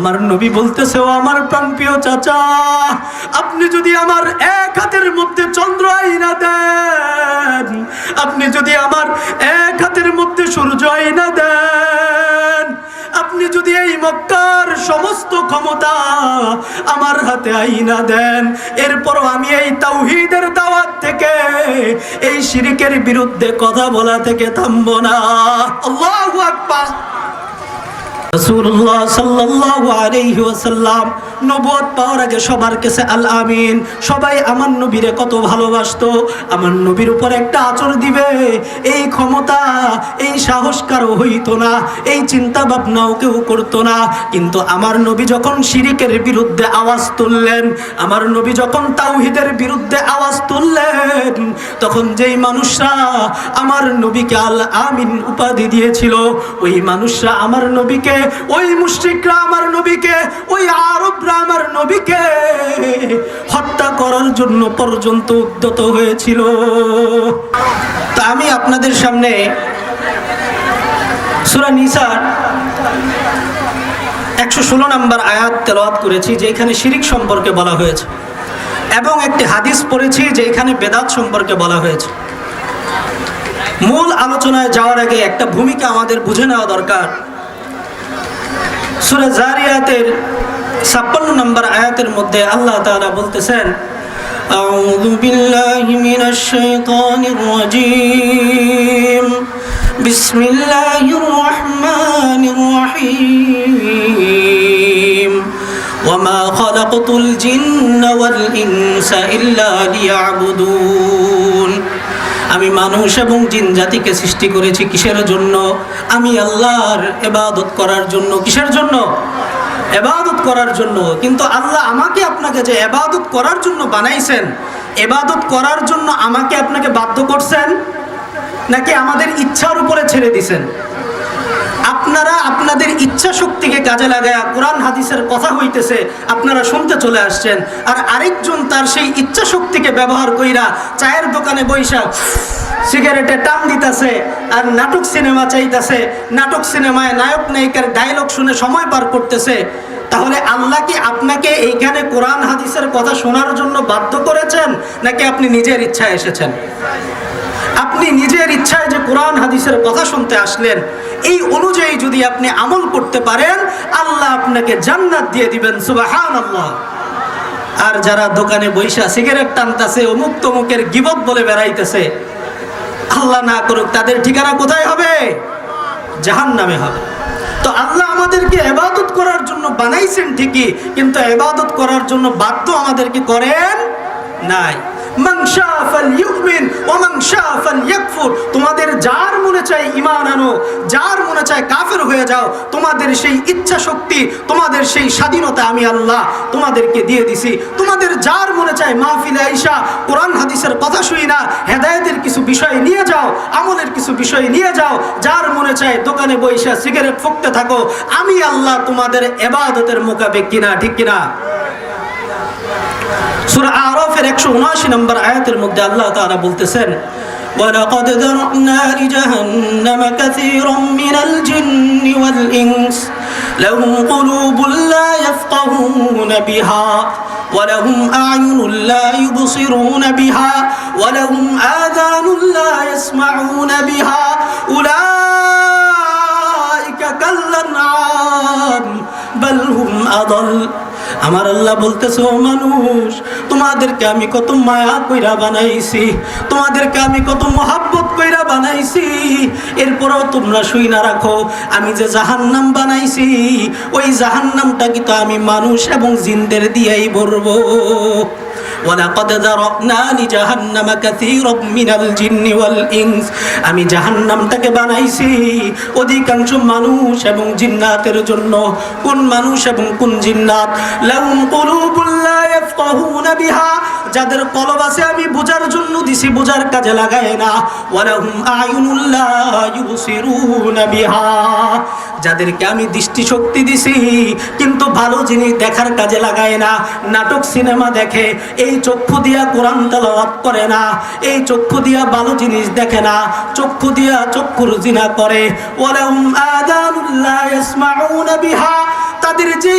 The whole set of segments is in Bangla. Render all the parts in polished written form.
আমার নবী বলতেছে, ও আমার প্রাণপ্রিয় চাচা, আপনি যদি আমার এক হাতের মধ্যে চন্দ্র আইনা দেন, আপনি যদি আমার এক হাতের মধ্যে সূর্য আইনা দেন, আপনি যদি এই মক্কার সমস্ত ক্ষমতা আমার হাতে আইনা দেন, এরপরও আমি এই তাওহীদের দাওয়াত থেকে, এই শিরকের বিরুদ্ধে কথা বলা থেকে থামবো না। আল্লাহু আকবার। রাসূলুল্লাহ সাল্লাল্লাহু আলাইহি ওয়াসাল্লাম নবুয়ত পাওয়ার আগে সবার কাছে আল আমিন, সবাই আমার নবীরে কত ভালোবাসতো। আমার নবীর উপর একটা আঁচড় দিবে এই ক্ষমতা, এই সাহস কারো হইতো না, এই চিন্তা ভাবনাও কেউ করতো না। কিন্তু আমার নবী যখন শিরকের বিরুদ্ধে আওয়াজ তুললেন, আমার নবী যখন তাওহীদের বিরুদ্ধে আওয়াজ তুললেন, তখন যেই মানুষরা আমার নবীকে আল আমিন উপাধি দিয়েছিল, ওই মানুষরা আমার নবীকে, ওই মুশরিকরা আমার নবীকে, ওই আরবরা আমার নবীকে হত্যা করার জন্য পর্যন্ত উদ্যত হয়েছিল। তা আমি আপনাদের সামনে সূরা নিসার 116 নম্বর আয়াত তেলাওয়াত করেছি, যেখানে শিরক সম্পর্কে বলা হয়েছে, এবং একটি হাদিস পড়েছি যেখানে বেদাত সম্পর্কে বলা হয়েছে। মূল আলোচনায় যাওয়ার আগে একটা ভূমিকা আমাদের বুঝে নেওয়া দরকার। সূরা জারিয়াতের 56 নম্বর আয়াতের মধ্যে আল্লাহ তাআলা বলতেছেন, আউযু বিল্লাহি মিনাশ শাইতানির রাজীম, বিসমিল্লাহির রহমানির রহিম, ওয়ামা খালাকতুল জিন্না ওয়াল ইনসা ইল্লা লিয়াবুদুন। আমি মানুষ এবং জিন জাতিকে সৃষ্টি করেছি কিসের জন্য? আমি আল্লাহর ইবাদত করার জন্য। কিসের জন্য? ইবাদত করার জন্য। কিন্তু আল্লাহ আমাকে আপনাকে যে ইবাদত করার জন্য বানাইছেন, ইবাদত করার জন্য আমাকে আপনাকে বাধ্য করছেন নাকি আমাদের ইচ্ছার উপরে ছেড়ে দিছেন? আপনারা আপনাদের ইচ্ছা শক্তিকে কাজে লাগায়া কোরআন হাদিসের কথা হইতেছে, আপনারা শুনতে চলে আসছেন, আর আরেকজন তার সেই ইচ্ছা শক্তিকে ব্যবহার কইরা চায়ের দোকানে বৈশা সিগারেটে টান দিতেছে আর নাটক সিনেমা চাইতেছে, নাটক সিনেমায় নায়ক নায়িকার ডায়লগ শুনে সময় পার করতেছে। তাহলে আল্লাহ কি আপনাকে এইখানে কোরআন হাদিসের কথা শোনার জন্য বাধ্য করেছেন নাকি আপনি নিজের ইচ্ছায় এসেছেন? আপনি নিজের ইচ্ছায় যে কোরআন হাদিসের কথা শুনতে আসলেন, এই অনুযায়ী যদি আপনি আমল করতে পারেন, আল্লাহ আপনাকে জান্নাত দিয়ে দিবেন। সুবহানাল্লাহ। আর যারা দোকানে বৈশা সিগারেট টানতেছে, অমুক তমুকের গিবত বলে বেড়াইতেছে, আল্লাহ না করুক, তাদের ঠিকানা কোথায় হবে? জাহান্নামে হবে। তো আল্লাহ আমাদেরকে ইবাদত করার জন্য বানাইছেন ঠিকই, কিন্তু ইবাদত করার জন্য বাধ্য আমাদেরকে করেন নাই। মান শা ফালইউমিন ওয়া মান শা ফালইয়াকফুর। তোমাদের যার মনে চায় ঈমান আনো, যার মনে চায় কাফের হয়ে যাও। তোমাদের সেই ইচ্ছা শক্তি, তোমাদের সেই স্বাধীনতা আমি আল্লাহ তোমাদেরকে দিয়ে দিছি। তোমাদের যার মনে চায় মাহফিলে আইসা কোরআন হাদিসের কথা শুই না, হেদায়েতের কিছু বিষয় নিয়ে যাও, আমলের কিছু বিষয় নিয়ে যাও। যার মনে চায় দোকানে বইসা সিগারেট ফুঁকতে থাকো, আমি আল্লাহ তোমাদের ইবাদতের মোকাবেক কিনা, ঠিক কিনা? সূরা আরাফের 179 নম্বর আয়াতের মধ্যে আল্লাহ তাআলা বলতেছেন, ওয়ালাকাদ যারানা লিজাহান্নামা কাসীরাম মিনাল জিন্নি ওয়াল ইনস লাহুম কুলুবুন লা ইয়াফকাহুনা বিহা ওয়া লাহুম আ'য়ুনুন লা ইউবসিরুনা বিহা ওয়া লাহুম আযানুন লা ইয়াসমাউনা বিহা উলাইকা কাল্লানআম বাল হুম আদাল। আমার আল্লাহ বলতেছে, ও মানুষ, তোমাদেরকে আমি কত মায়া কইরা বানাইছি, তোমাদেরকে আমি কত মহাব্বত কইরা বানাইছি, এরপরও তোমরা শুই না রাখো আমি যে জাহান্নাম বানাইছি, ওই জাহান্নামটা কিন্তু আমি মানুষ এবং জিনদের দিয়েই ভরবো। ওয়ালাকাদ যারানা লিজাহান্নামা কাসীরাম মিনাল জিন্নি ওয়াল ইনস। আমি জাহান্নামটাকে বানাইছি অধিকাংশ মানুষ এবং জিন্নাতের জন্য। কোন মানুষ এবং কোন জিন্নাত? লাহুম কুলুবুন লা ইয়াফকাহুনা বিহা, যাদের কলব আছে আমি বোঝার জন্য দিছি, বোঝার কাজে লাগায় না। ওয়া লাহুম আ'য়ুনুন লা ইউবসিরুনা বিহা, যাদেরকে আমি দৃষ্টি শক্তি দিছি কিন্তু ভালো জিনিস দেখার কাজে লাগায় না, নাটক সিনেমা দেখে, এই চক্ষু দিয়া কোরআন তেলাওয়াত করে না, এই চক্ষু দিয়া ভালো জিনিস দেখে না, চক্ষু দিয়া চক্ষুর জিনা করে। ওয়ালাহুম আযানুন লা ইয়াসমাউনা বিহা, তাদের যে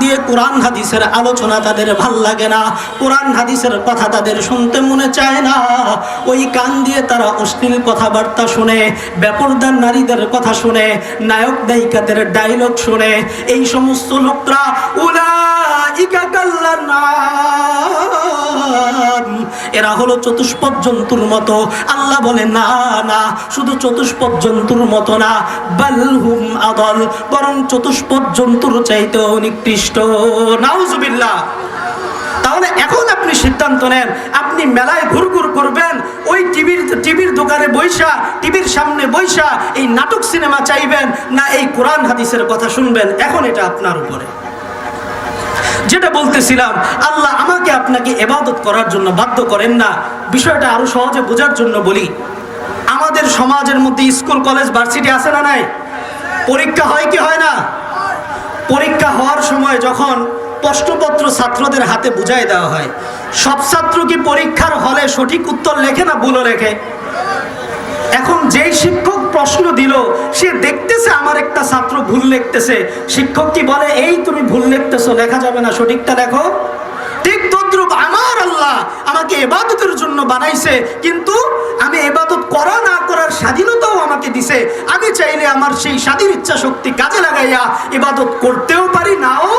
দিয়ে কোরআন হাদিসের আলোচনা তাদের ভাল লাগে না, কোরআন হাদিসের কথা তাদের শুনতে মনে চায় না। ওই কান দিয়ে তারা অশ্লীল কথাবার্তা শুনে, বেপরদার নারীদের কথা শুনে, নায়ক নায়িকাদের ডায়লগ শুনে। এই সমস্ত লোকরা উলাইকা কাল্লানাম, এরা হলো চতুষ্পদ জন্তুর মতো। আল্লাহ বলে না না, শুধু চতুষ্পদ জন্তুর মতো না, বালহুম আদল, বরং চতুষ্পদ জন্তুর চাইতেও নিকৃষ্ট। নাউজুবিল্লাহ। তাহলে এখন আপনি সিদ্ধান্ত নেন, আপনি মেলায় ঘুরঘুর করবেন, ওই টিভির দোকানে বইসা, টিভির সামনে বইসা এই নাটক সিনেমা চাইবেন, না এই কোরআন হাদিসের কথা শুনবেন। এখন এটা আপনার উপরে। যেটা বলতেছিলাম, আল্লাহ আমাকে আপনাকে ইবাদত করার জন্য বাধ্য করেন না। বিষয়টা আরো সহজে বোঝার জন্য বলি, আমাদের সমাজের মধ্যে স্কুল কলেজ ভার্সিটি আছে না নাই? পরীক্ষা হয় কি হয় না? পরীক্ষা হওয়ার সময় যখন প্রশ্নপত্র ছাত্রদের হাতে বুঝাই দেওয়া হয়, সব ছাত্র কি পরীক্ষার হলে সঠিক উত্তর লেখে না ভুলও লেখে? এখন যেই শিক্ষক প্রশ্ন দিল, সে দেখতেছে আমার একটা ছাত্র ভুল লিখতেছে, শিক্ষক কি বলে এই তুমি ভুল লিখতেছো, লেখা যাবে না, সঠিকটা লেখো? ঠিক তদ্রূপ আমার আল্লাহ আমাকে ইবাদতের জন্য বানাইছে, কিন্তু আমি ইবাদত করা না করার স্বাধীনতাও আমাকে দিছে। আমি চাইলে আমার সেই স্বাধীন ইচ্ছা শক্তি কাজে লাগাইয়া ইবাদত করতেও পারি, নাও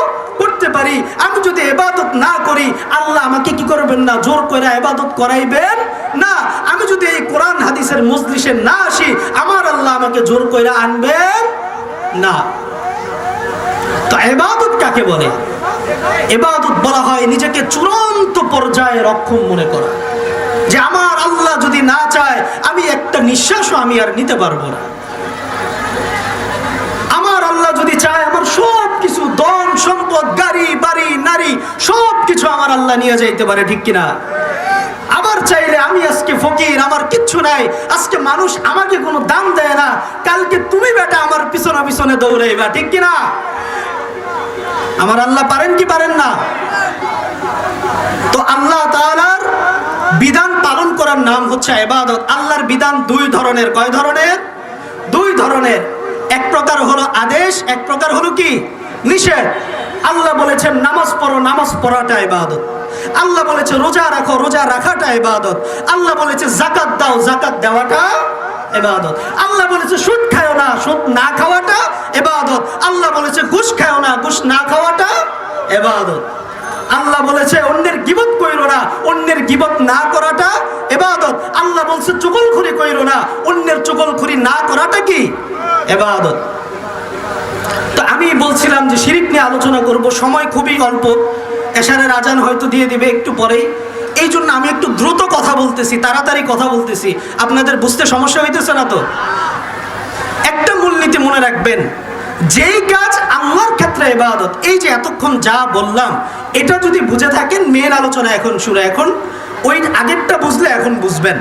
করতে পারি। আমি যদি ইবাদত না করি, আল্লাহ আমাকে কি করবেন না, জোর করে ইবাদত করাইবেন না। আমি যদি এই কোরআন হাদিসের মজলিসে না আসি, আমার আল্লাহ আমাকে জোর করে আনবেন না। তো ইবাদত কাকে বলে? ইবাদত বলা হয় নিজেকে চূড়ান্ত পর্যায়ে রক্ষণ মনে করা, যে আমার আল্লাহ যদি না চায় আমি একটা নিঃশ্বাসও আমি আর নিতে পারবো না। আমার আল্লাহ যদি চায় আমার সব কিছু, ধন সম্পদ, গাড়ি বাড়ি নারী, সব কিছু আমার আল্লাহ নিয়ে যাইতে পারে, ঠিক কিনা? আবার চাইলে আমি আজকে ফকির, আমার কিচ্ছু নাই, আজকে মানুষ আমাকে কোনো দাম দেয় না, কালকে তুমি বেটা আমার পিছনে পিছনে দৌড়াইবা, ঠিক কিনা? আমার আল্লাহ পারেন কি পারেন না? তো আল্লাহ তাআলার বিধান পালন করার নাম হচ্ছে ইবাদত। আল্লাহর বিধান দুই ধরনের। কয় ধরনের? দুই ধরনের। এক প্রকার হলো আদেশ, এক প্রকার হলো কি নিষেধ। আল্লাহ বলেছেন নামাজ পড়ো, নামাজ পড়াটা ইবাদত। আল্লাহ বলেছে রোজা রাখো, রোজা রাখাটা ইবাদত। আল্লাহ বলেছে যাকাত দাও, যাকাত দেওয়াটা ইবাদত। আল্লাহ বলেছে সুদ খাও না, সুদ না খাওয়াটা ইবাদত। আল্লাহ বলেছে ঘুষ খাও না, ঘুষ না খাওয়াটা ইবাদত। আল্লাহ বলেছে অন্যের গীবত কইরো না, অন্যের গীবত না করাটা ইবাদত। আল্লাহ বলেছে চুগলখুরি কইরো না, অন্যের চুগলখুরি না করাটা কি ইবাদত। তো আমি বলছিলাম যে শিরক নিয়ে আলোচনা করব, সময় খুবই অল্প, এশারের আজান হয়তো দিয়ে দিবে একটু পরেই, এই জন্য আমি একটু দ্রুত কথা বলতেছি, তাড়াতাড়ি কথা বলতেছি। আপনাদের বুঝতে সমস্যা হইতেছে না তো? একটা মূলনীতি মনে রাখবেন, যেই কাজ আল্লাহর ক্ষেত্রে ইবাদত, এই যে এতক্ষণ যা বললাম, এটা যদি বুঝে থাকেন, মেন আলোচনা এখন শুরু। এখন ওই আগেরটা বুঝলে এখন বুঝবেন,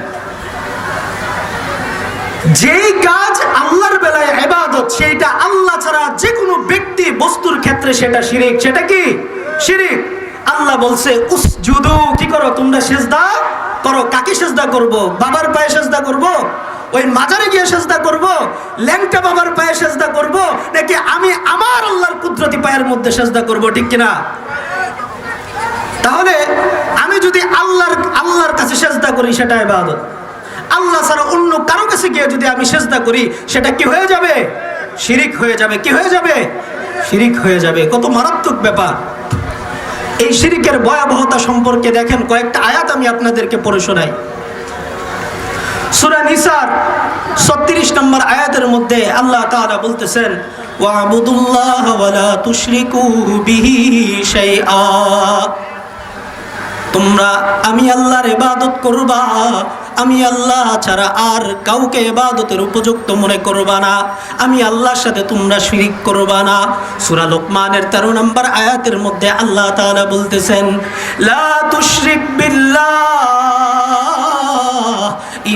যেই কাজ আল্লাহর বেলায় ইবাদত, সেইটা আল্লাহ ছাড়া যে কোনো ব্যক্তি বস্তুর ক্ষেত্রে সেটা শিরক। সেটা কি শিরক? আল্লাহ বলছে উসজুদু, কি করো তোমরা, সিজদা করো। কাকে সিজদা করব? বাবার পায়ে সিজদা করব? ওই মাজারে গিয়ে সিজদা করব? ল্যাংটা বাবার পায়ে সিজদা করব? নাকি আমি আমার আল্লাহর কুদরতি পায়ের মধ্যে সিজদা করব? ঠিক কিনা? তাহলে আমি যদি আল্লাহর কাছে সিজদা করি, সেটা ইবাদত। আল্লাহ ছাড়া অন্য কারো কাছে গিয়ে যদি আমি সিজদা করি, সেটা কি হয়ে যাবে? শিরিক হয়ে যাবে। কি হয়ে যাবে? শিরিক হয়ে যাবে। কত মারাত্মক ব্যাপার! এই শিরিকের ভয়াবহতা সম্পর্কে দেখেন, কয়েকটা আয়াত আমি আপনাদেরকে পড়ে শোনাই। সূরা নিসার 36 নম্বর আয়াতের মধ্যে আল্লাহ তাআলা বলতেছেন, ওয়া'বুদুল্লাহ ওয়া লা তুশরিকু বিহি শাইআ, তোমরা আমি আল্লাহর ইবাদত করবা, আমি আল্লাহ ছাড়া আর কাউকে ইবাদতের উপযুক্ত মনে করবা না, আমি আল্লাহর সাথে তোমরা শিরিক করবা না। সূরা লোকমানের 13 নম্বর আয়াতের মধ্যে আল্লাহ তাআলা বলতেছেন, লা তুশরিক বিল্লাহ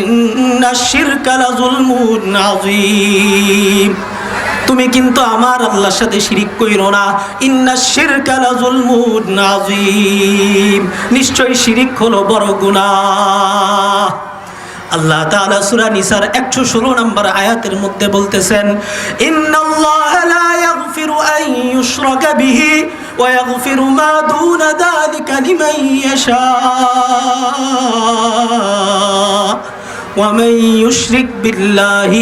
ইন্নাশ শিরকা লাযুলমুন আযীম, তুমি কিন্তু আমার আল্লাহর সাথে শিরিক কইরো না। ইন্নাশ শিরকা লাযুলমুন আযীম, নিশ্চয়ই শিরিক হলো বড় গুনাহ। আল্লাহ তাআলা সূরা নিসার 116 নম্বর আয়াতের মধ্যে বলতেছেন, ইন্নাল্লাহা লা ইয়াগফিরু আন يشرك به ويغفر ما دون ذلك لمن يشاء ومن يشرك بالله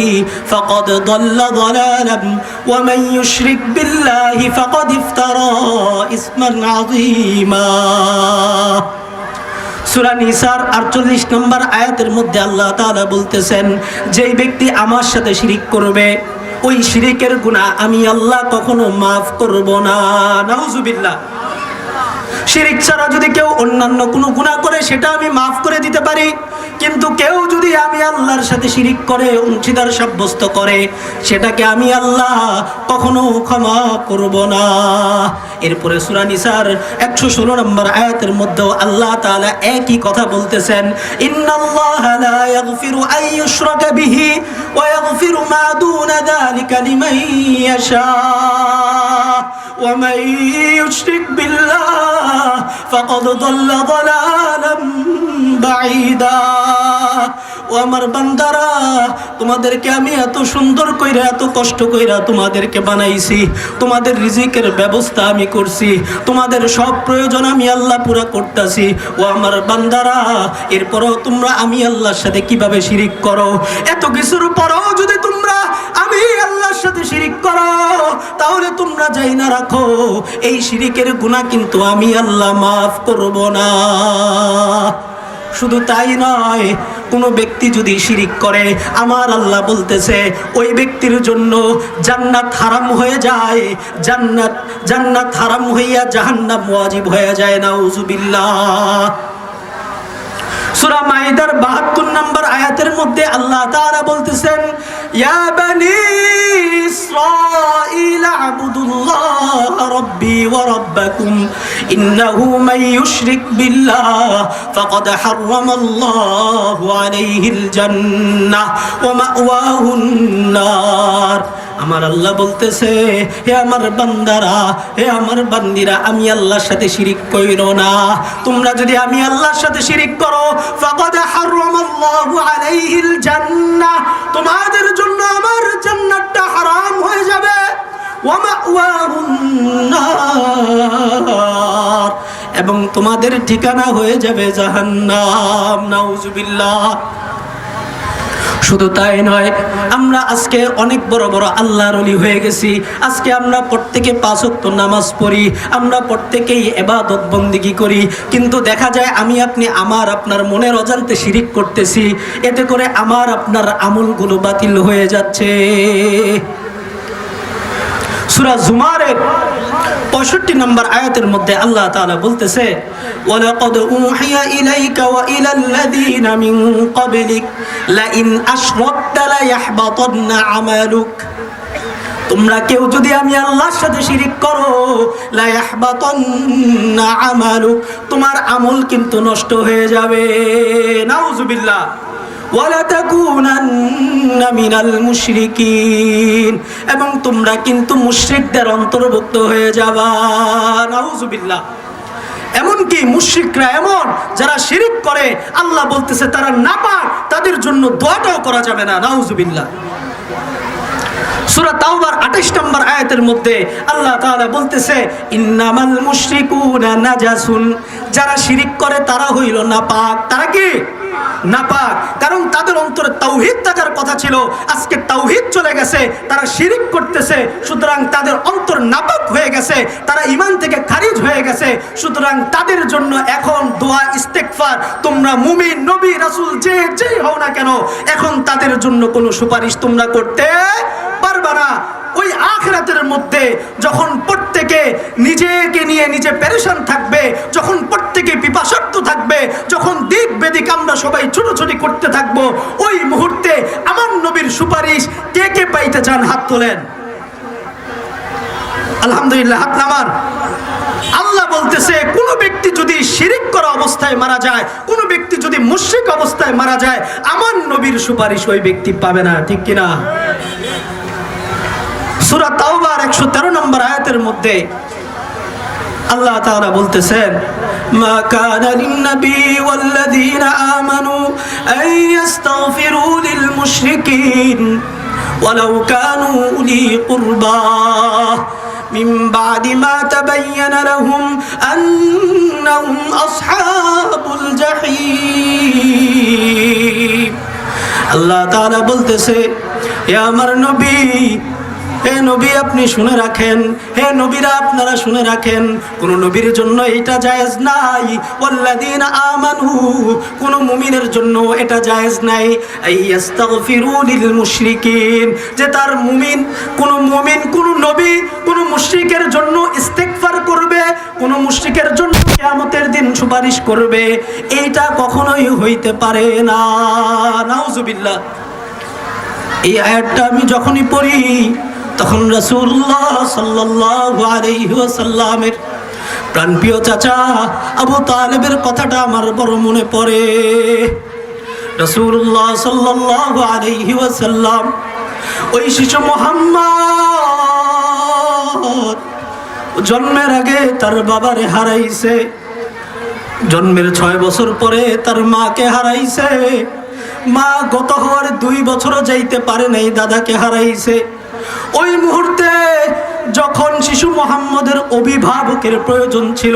فقد ضل ضلالا ومن يشرك بالله فقد افترى إثما عظيما সূরা নিসার 48 নম্বর আয়াতের মধ্যে আল্লাহ তাআলা বলতেছেন, যেই ব্যক্তি আমার সাথে শিরিক করবে ওই শিরিকের গুনাহ আমি আল্লাহ কখনো মাফ করব না। নাউজুবিল্লাহ। শিরিক ছাড়া যদি কেউ অন্যান্য কোনো গুনাহ করে সেটা আমি মাফ করে দিতে পারি, কিন্তু কেউ যদি আমি আল্লাহর সাথে শিরিক করে অংশীদার সাব্যস্ত করে সেটাকে আমি আল্লাহ কখনো ক্ষমা করব না। এরপরে সূরা নিসার 116 নম্বর আয়াতের মধ্যে আল্লাহ তাআলা একই কথা বলতেছেন, ইন্নাল্লাহা লা ইয়াগফিরু আন ইউশরাকা বিহি ওয়া ইয়াগফিরু মা দুনা যালিকা লিমান ইয়াশা ওয়া মান ইউশরিক বিল্লাহ ফাকাদ দাল্লা দালালাম বাঈদা। ও আমার বান্দারা, তোমাদেরকে আমি এত সুন্দর কইরা এত কষ্ট কইরা তোমাদেরকে বানাইছি, তোমাদের রিজিকের ব্যবস্থা আমি করছি, তোমাদের সব প্রয়োজন আমি আল্লাহ পুরা করতেছি। ও আমার বান্দারা, এরপরও তোমরা আমি আল্লাহর সাথে কিভাবে শিরিক করো? এত কিছুর পরও যদি তোমরা আমি আল্লাহর সাথে শিরিক করো তাহলে তোমরা যাই না রাখো এই শিরিকের গুনাহ কিন্তু আমি আল্লাহ মাফ করব না। শুধু তাই নয়, কোনো ব্যক্তি যদি শিরিক করে আমার আল্লাহ বলতেছে ওই ব্যক্তির জন্য জান্নাত হারাম হয়ে যায়, জান্নাত হারাম হইয়া জাহান্নাম ওয়াজিব হয়ে যায়। নাউজুবিল্লাহ। সূরা মাইদার 72 নম্বর আয়াতের মধ্যে আল্লাহ তাআলা বলতেছেন, ইয়া বানি ইসরাঈল আ'বুদুল্লাহ রাব্বি ওয়া রাব্বাকুম ইন্নাহু মান ইউশরিক বিল্লাহ ফাকাদ হারামাল্লাহু আলাইহিল জান্নাহ ওয়া মাওয়াহুন নার। আমার আল্লাহ বলতেছে, হে আমার বান্দারা, হে আমার বান্দিরা, আমি আল্লাহর সাথে শিরিক কইরো না। তোমরা যদি আমি আল্লাহর সাথে শিরিক করো ফাকাদ হারামাল্লাহু আলাইহিল জান্নাহ, তোমাদের জন্য আমার জান্নাতটা হারাম হয়ে যাবে। ওয়া মাওয়াহুন নার, এবং তোমাদের ঠিকানা হয়ে যাবে জাহান্নাম। নাউজুবিল্লাহ। শুধু তাই নয়, আমরা আজকে অনেক বড় বড় আল্লাহর ওলি হয়ে গেছি। আজকে আমরা প্রত্যেকে 5 ওয়াক্ত নামাজ পড়ি, আমরা প্রত্যেকেই ইবাদত বন্দেগী করি, কিন্তু দেখা যায় আমি আপনি আমার আপনার মনের অজান্তে শিরিক করতেছি। এতে করে আমার আপনার আমলগুলো বাতিল হয়ে যাচ্ছে। সূরা জুমারের 65 নম্বর আয়াতের মধ্যে আল্লাহ তাআলা বলতেছে, ওয়ালাকাদ উহিয়া ইলাইকা ওয়া ইলাল্লাযীনা মিন ক্বাবলিক লাইন আশরাকতা লায়াহবাতান্না আমালুক। তোমরা কেউ যদি আমি আল্লাহর সাথে শিরিক করো লায়াহবাতান্না আমালুক, তোমার আমল কিন্তু নষ্ট হয়ে যাবে। নাউজুবিল্লাহ। ওয়ালা তাকুনান্না মিনাল মুশরিকিন, এবং তোমরা কিন্তু মুশরিকদের অন্তর্ভুক্ত হয়ে যাবা। নাউজুবিল্লাহ। এমনকি মুশরিকরা এমন যারা শিরিক করে আল্লাহ বলতেছে তারা নাপাক, তাদের জন্য দোয়াটাও করা যাবে না। নাউজুবিল্লাহ। সূরা তাওবার 28 নম্বর আয়াতের মধ্যে আল্লাহ তাআলা বলতেছে, ইন্নামাল মুশরিকুনা নাজাসুন, যারা শিরিক করে তারা হইল নাপাক। তারা কি? নাপাক। কারণ তাদের অন্তরে তাওহীদ থাকার কথা ছিল, আজকে তাওহীদ চলে গেছে, তারা শিরিক করতেছে, সুতরাং তাদের অন্তর নাপাক হয়ে গেছে, তারা ঈমান থেকে খারিজ হয়ে গেছে। সুতরাং তাদের জন্য এখন দোয়া ইস্তেগফার, তোমরা মুমিন নবী রাসূল যেই হও না কেন, এখন তাদের জন্য কোনো সুপারিশ তোমরা করতে পারবে না। ওই আখিরাতের মধ্যে যখন প্রত্যেকে নিজেকে নিয়ে নিজে পেরেশান থাকবে, যখন প্রত্যেকে পিপাসার্থ থাকবে, যখন দিক বেদিক আমরা সবাই ছোটাছুটি করতে থাকবো, ওই মুহূর্তে আমার নবীর সুপারিশ কে কে পাইতে চান? হাত তোলেন। আলহামদুলিল্লাহ, হাত নামান। আল্লাহ বলতেছে, কোন ব্যক্তি যদি শিরিক করা অবস্থায় মারা যায়, কোন ব্যক্তি যদি মুশরিক অবস্থায় মারা যায়, আমার নবীর সুপারিশ ওই ব্যক্তি পাবে না। ঠিক কিনা? সূরা তাওবার 113 নম্বর আয়াতের মধ্যে আল্লাহ তাআলা বলতেছেন, মা কানা লিন-নবী ওয়াল্লাযীনা আমানু আন ইস্তাগফিরু লিল মুশরিকিন ওয়ালাউ কানু উলি কুরবা মিন বাদি মা তাবায়্যানা লাহুম আন্নাহুম আসহাবুল জাহিম। আল্লাহ তাআলা বলতেছে, হে আমার নবী, হে নবী আপনি শুনে রাখেন, হে নবীরা আপনারা শুনে রাখেন, কোন নবীর জন্য এটা জায়েজ নাই, ওয়াল্লাযীনা আমানু, কোন মুমিনের জন্য এটা জায়েজ নাই, আইয়াস্তাগফিরু লিল মুশরিকিন, যে তার মুমিন, কোন নবী কোন মুশরিকের জন্য ইস্তিগফার করবে, কোন মুশরিকের জন্য কিয়ামতের দিন সুপারিশ করবে, এইটা কখনোই হইতে পারে না। নাউজুবিল্লাহ। এই আয়াতটা আমি যখনই পড়ি তখন রাসূলুল্লাহ সাল্লাল্লাহু আলাইহি ওয়াসাল্লামের প্রাণপ্রিয় চাচা আবু তালেবের কথাটা আমার বড় মনে পড়ে। রাসূলুল্লাহ সাল্লাল্লাহু আলাইহি ওয়াসাল্লাম ওই শিশু মুহাম্মদ জন্মের আগে তার বাবারে হারাইছে, জন্মের 6 বছর পরে তার মাকে হারাইছে, মা গত হওয়ার 2 বছরও যাইতে পারে নাই, দাদাকে হারাইছে। ওই মুহূর্তে যখন শিশু মুহাম্মদের অভিভাবকের প্রয়োজন ছিল,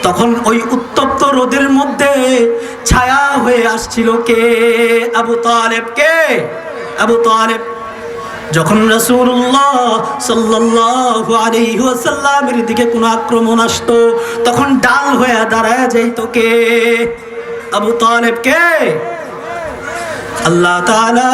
তখন ওই উত্তপ্ত রোদের মধ্যে ছায়া হয়ে আসছিল কে? আবু তালেব। কে? আবু তালেব। যখন রাসূলুল্লাহ সাল্লাল্লাহু আলাইহি ওয়াসাল্লামের দিকে কোনো আক্রমণ আসতো, তখন ডাল হয়ে দাঁড়ায় যাইতো কে? আবু তালেব। কে? আল্লাহ তাআলা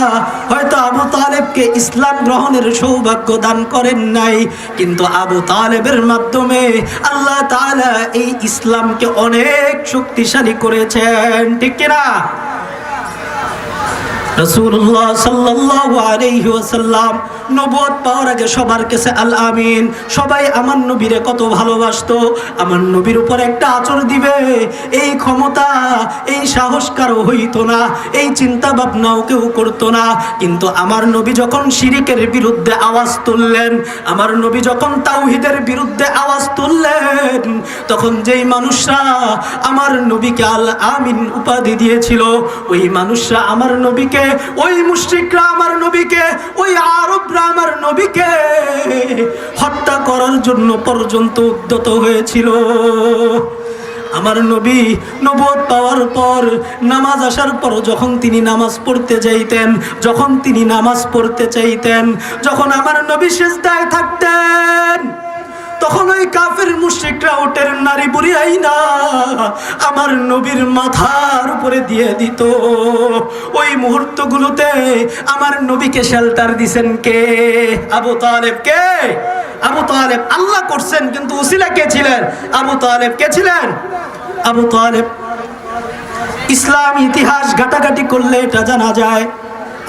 হয়তো আবু তালেবকে ইসলাম গ্রহণের সৌভাগ্য দান করেন নাই, কিন্তু আবু তালেবের মাধ্যমে আল্লাহ তাআলা এই ইসলামকে অনেক শক্তিশালী করেছেন, ঠিক কিনা? রাসূলুল্লাহ সাল্লাল্লাহু আলাইহি ওয়াসাল্লাম নবুয়ত পাওয়ার আগে সবার কাছে আল আমিন, সবাই আমার নবীরে কত ভালোবাসতো, আমার নবীর উপর একটা আঁচড় দিবে এই ক্ষমতা, এই সাহস কারো হইতো না, এই চিন্তা ভাবনাও কেউ করতো না। কিন্তু আমার নবী যখন শিরিকের বিরুদ্ধে আওয়াজ তুললেন, আমার নবী যখন তাওহীদের বিরুদ্ধে আওয়াজ তুললেন, তখন যেই মানুষরা আমার নবীকে আল আমিন উপাধি দিয়েছিল, ওই মানুষরা আমার নবীকে, ওই মুশরিকরা আমার নবীকে, ওই আরবরা আমার নবীকে হত্যা করার জন্য পর্যন্ত উদ্যত হয়েছিল। আমার নবী নবুয়ত পাওয়ার পর, নামাজ আসার পর যখন তিনি নামাজ পড়তে যাইতেন, যখন তিনি নামাজ পড়তে চাইতেন, যখন আমার নবী সিজদায় থাকতেন, তখন ওই কাফের মুশরিকরা ওটের নারী বুড়ি আইনা আমার নবীর মাথার উপরে দিয়ে দিত। ওই মুহূর্তগুলোতে আমার নবীকে শেল্টার দিছেন কে? আবু তালেব। কে? আবু তালেব। আল্লাহ করছেন, কিন্তু উসিলা কে ছিলেন? আবু তালেব। কে ছিলেন? আবু তালেব। ইসলাম ইতিহাস ঘাটাঘাটি করলে এটা জানা যায়,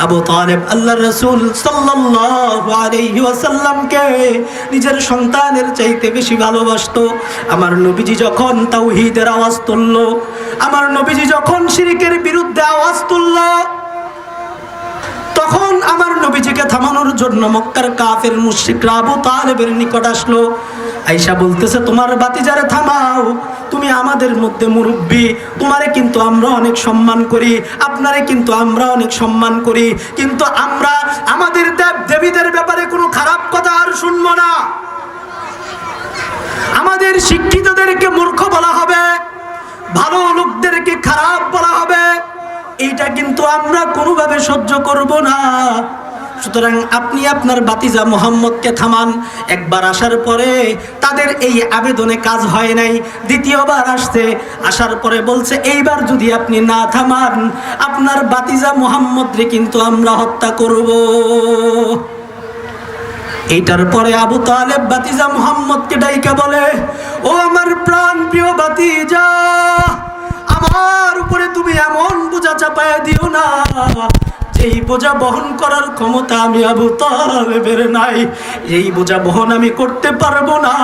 আবু তালেব আল্লাহর রাসূল সাল্লাল্লাহু আলাইহি ওয়াসাল্লামকে নিজের সন্তানের চাইতে বেশি ভালোবাসতো। আমার নবীজি যখন তাওহীদের আওয়াজ তুললো, আমার নবীজি যখন শিরকের বিরুদ্ধে আওয়াজ তুললো, তখন আমার নবীজিকে থামানোর জন্য মক্কার কাফের মুশরিকরা আবু তালেবের নিকট আসলো। আয়েশা বলতেছে, তোমার বাতিজারে থামাও, তুমি আমাদের মধ্যে মুরব্বী, তোমারে কিন্তু আমরা অনেক সম্মান করি, আপনারে কিন্তু আমরা অনেক সম্মান করি, কিন্তু আমরা আমাদের দেব দেবীদের ব্যাপারে কোনো খারাপ কথা আর শুনবো না। আমাদের শিক্ষিতদেরকে মূর্খ বলা হবে, ভালো লোকদেরকে খারাপ বলা হবে, এইটা কিন্তু আমরা কোনোভাবে সহ্য করব না। সুতরাং আপনি আপনার বাতিজা মুহাম্মদকে থামান। একবার আসার পরে তাদের এই আবেদনে কাজ হয় নাই, দ্বিতীয়বার আসছে, আসার পরে বলছে এইবার যদি আপনি না থামান, আপনার বাতিজা মুহাম্মদরে কিন্তু আমরা হত্যা করব। এইটার পরে আবু তালেব বাতিজা মুহাম্মদকে ডাইকা বলে, ও আমার প্রাণ প্রিয় বাতিজা, আমার উপরে তুমি এমন বোঝা চাপায়া দিও না, এই বোঝা বহন করার ক্ষমতা আমি আবু তালেবের নাই, এই বোঝা বহন আমি করতে পারবো না,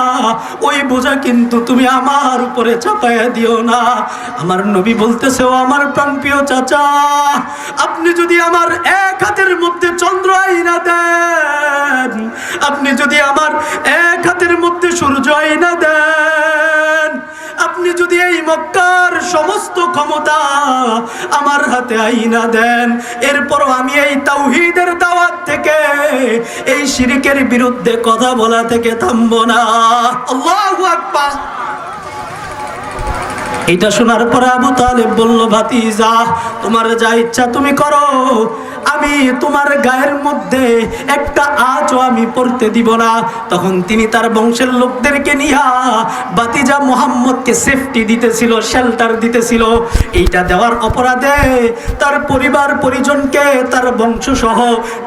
ওই বোঝা কিন্তু তুমি আমার উপরে চাপায়া দিও না। আমার নবী বলতেছে, ও আমার প্রাণপ্রিয় চাচা, আপনি যদি আমার এক হাতের মধ্যে চন্দ্র আইনা দেন, আপনি যদি আমার এক হাতের মধ্যে সূর্য আইনা দেন, আপনি যদি এই মক্কার সমস্ত ক্ষমতা আমার হাতে আইনা দেন, এরপরও আমি এই তাওহীদের দাওয়াত থেকে, এই শিরকের বিরুদ্ধে কথা বলা থেকে থামবো না। আল্লাহু আকবার। এটা শোনার পরে আবু তালেব বলল, ভাতিজা তোমার যা ইচ্ছা তুমি করো, আমি তোমার গায়ের মধ্যে একটা আঁচও আমি পড়তে দিব না। তখন তিনি তার বংশের লোকদেরকে নিয়া ভাতিজা মুহাম্মদকে সেফটি দিতেছিল, শেল্টার দিতেছিল। এইটা দেওয়ার অপরাধে তার পরিবার পরিজনকে, তার বংশসহ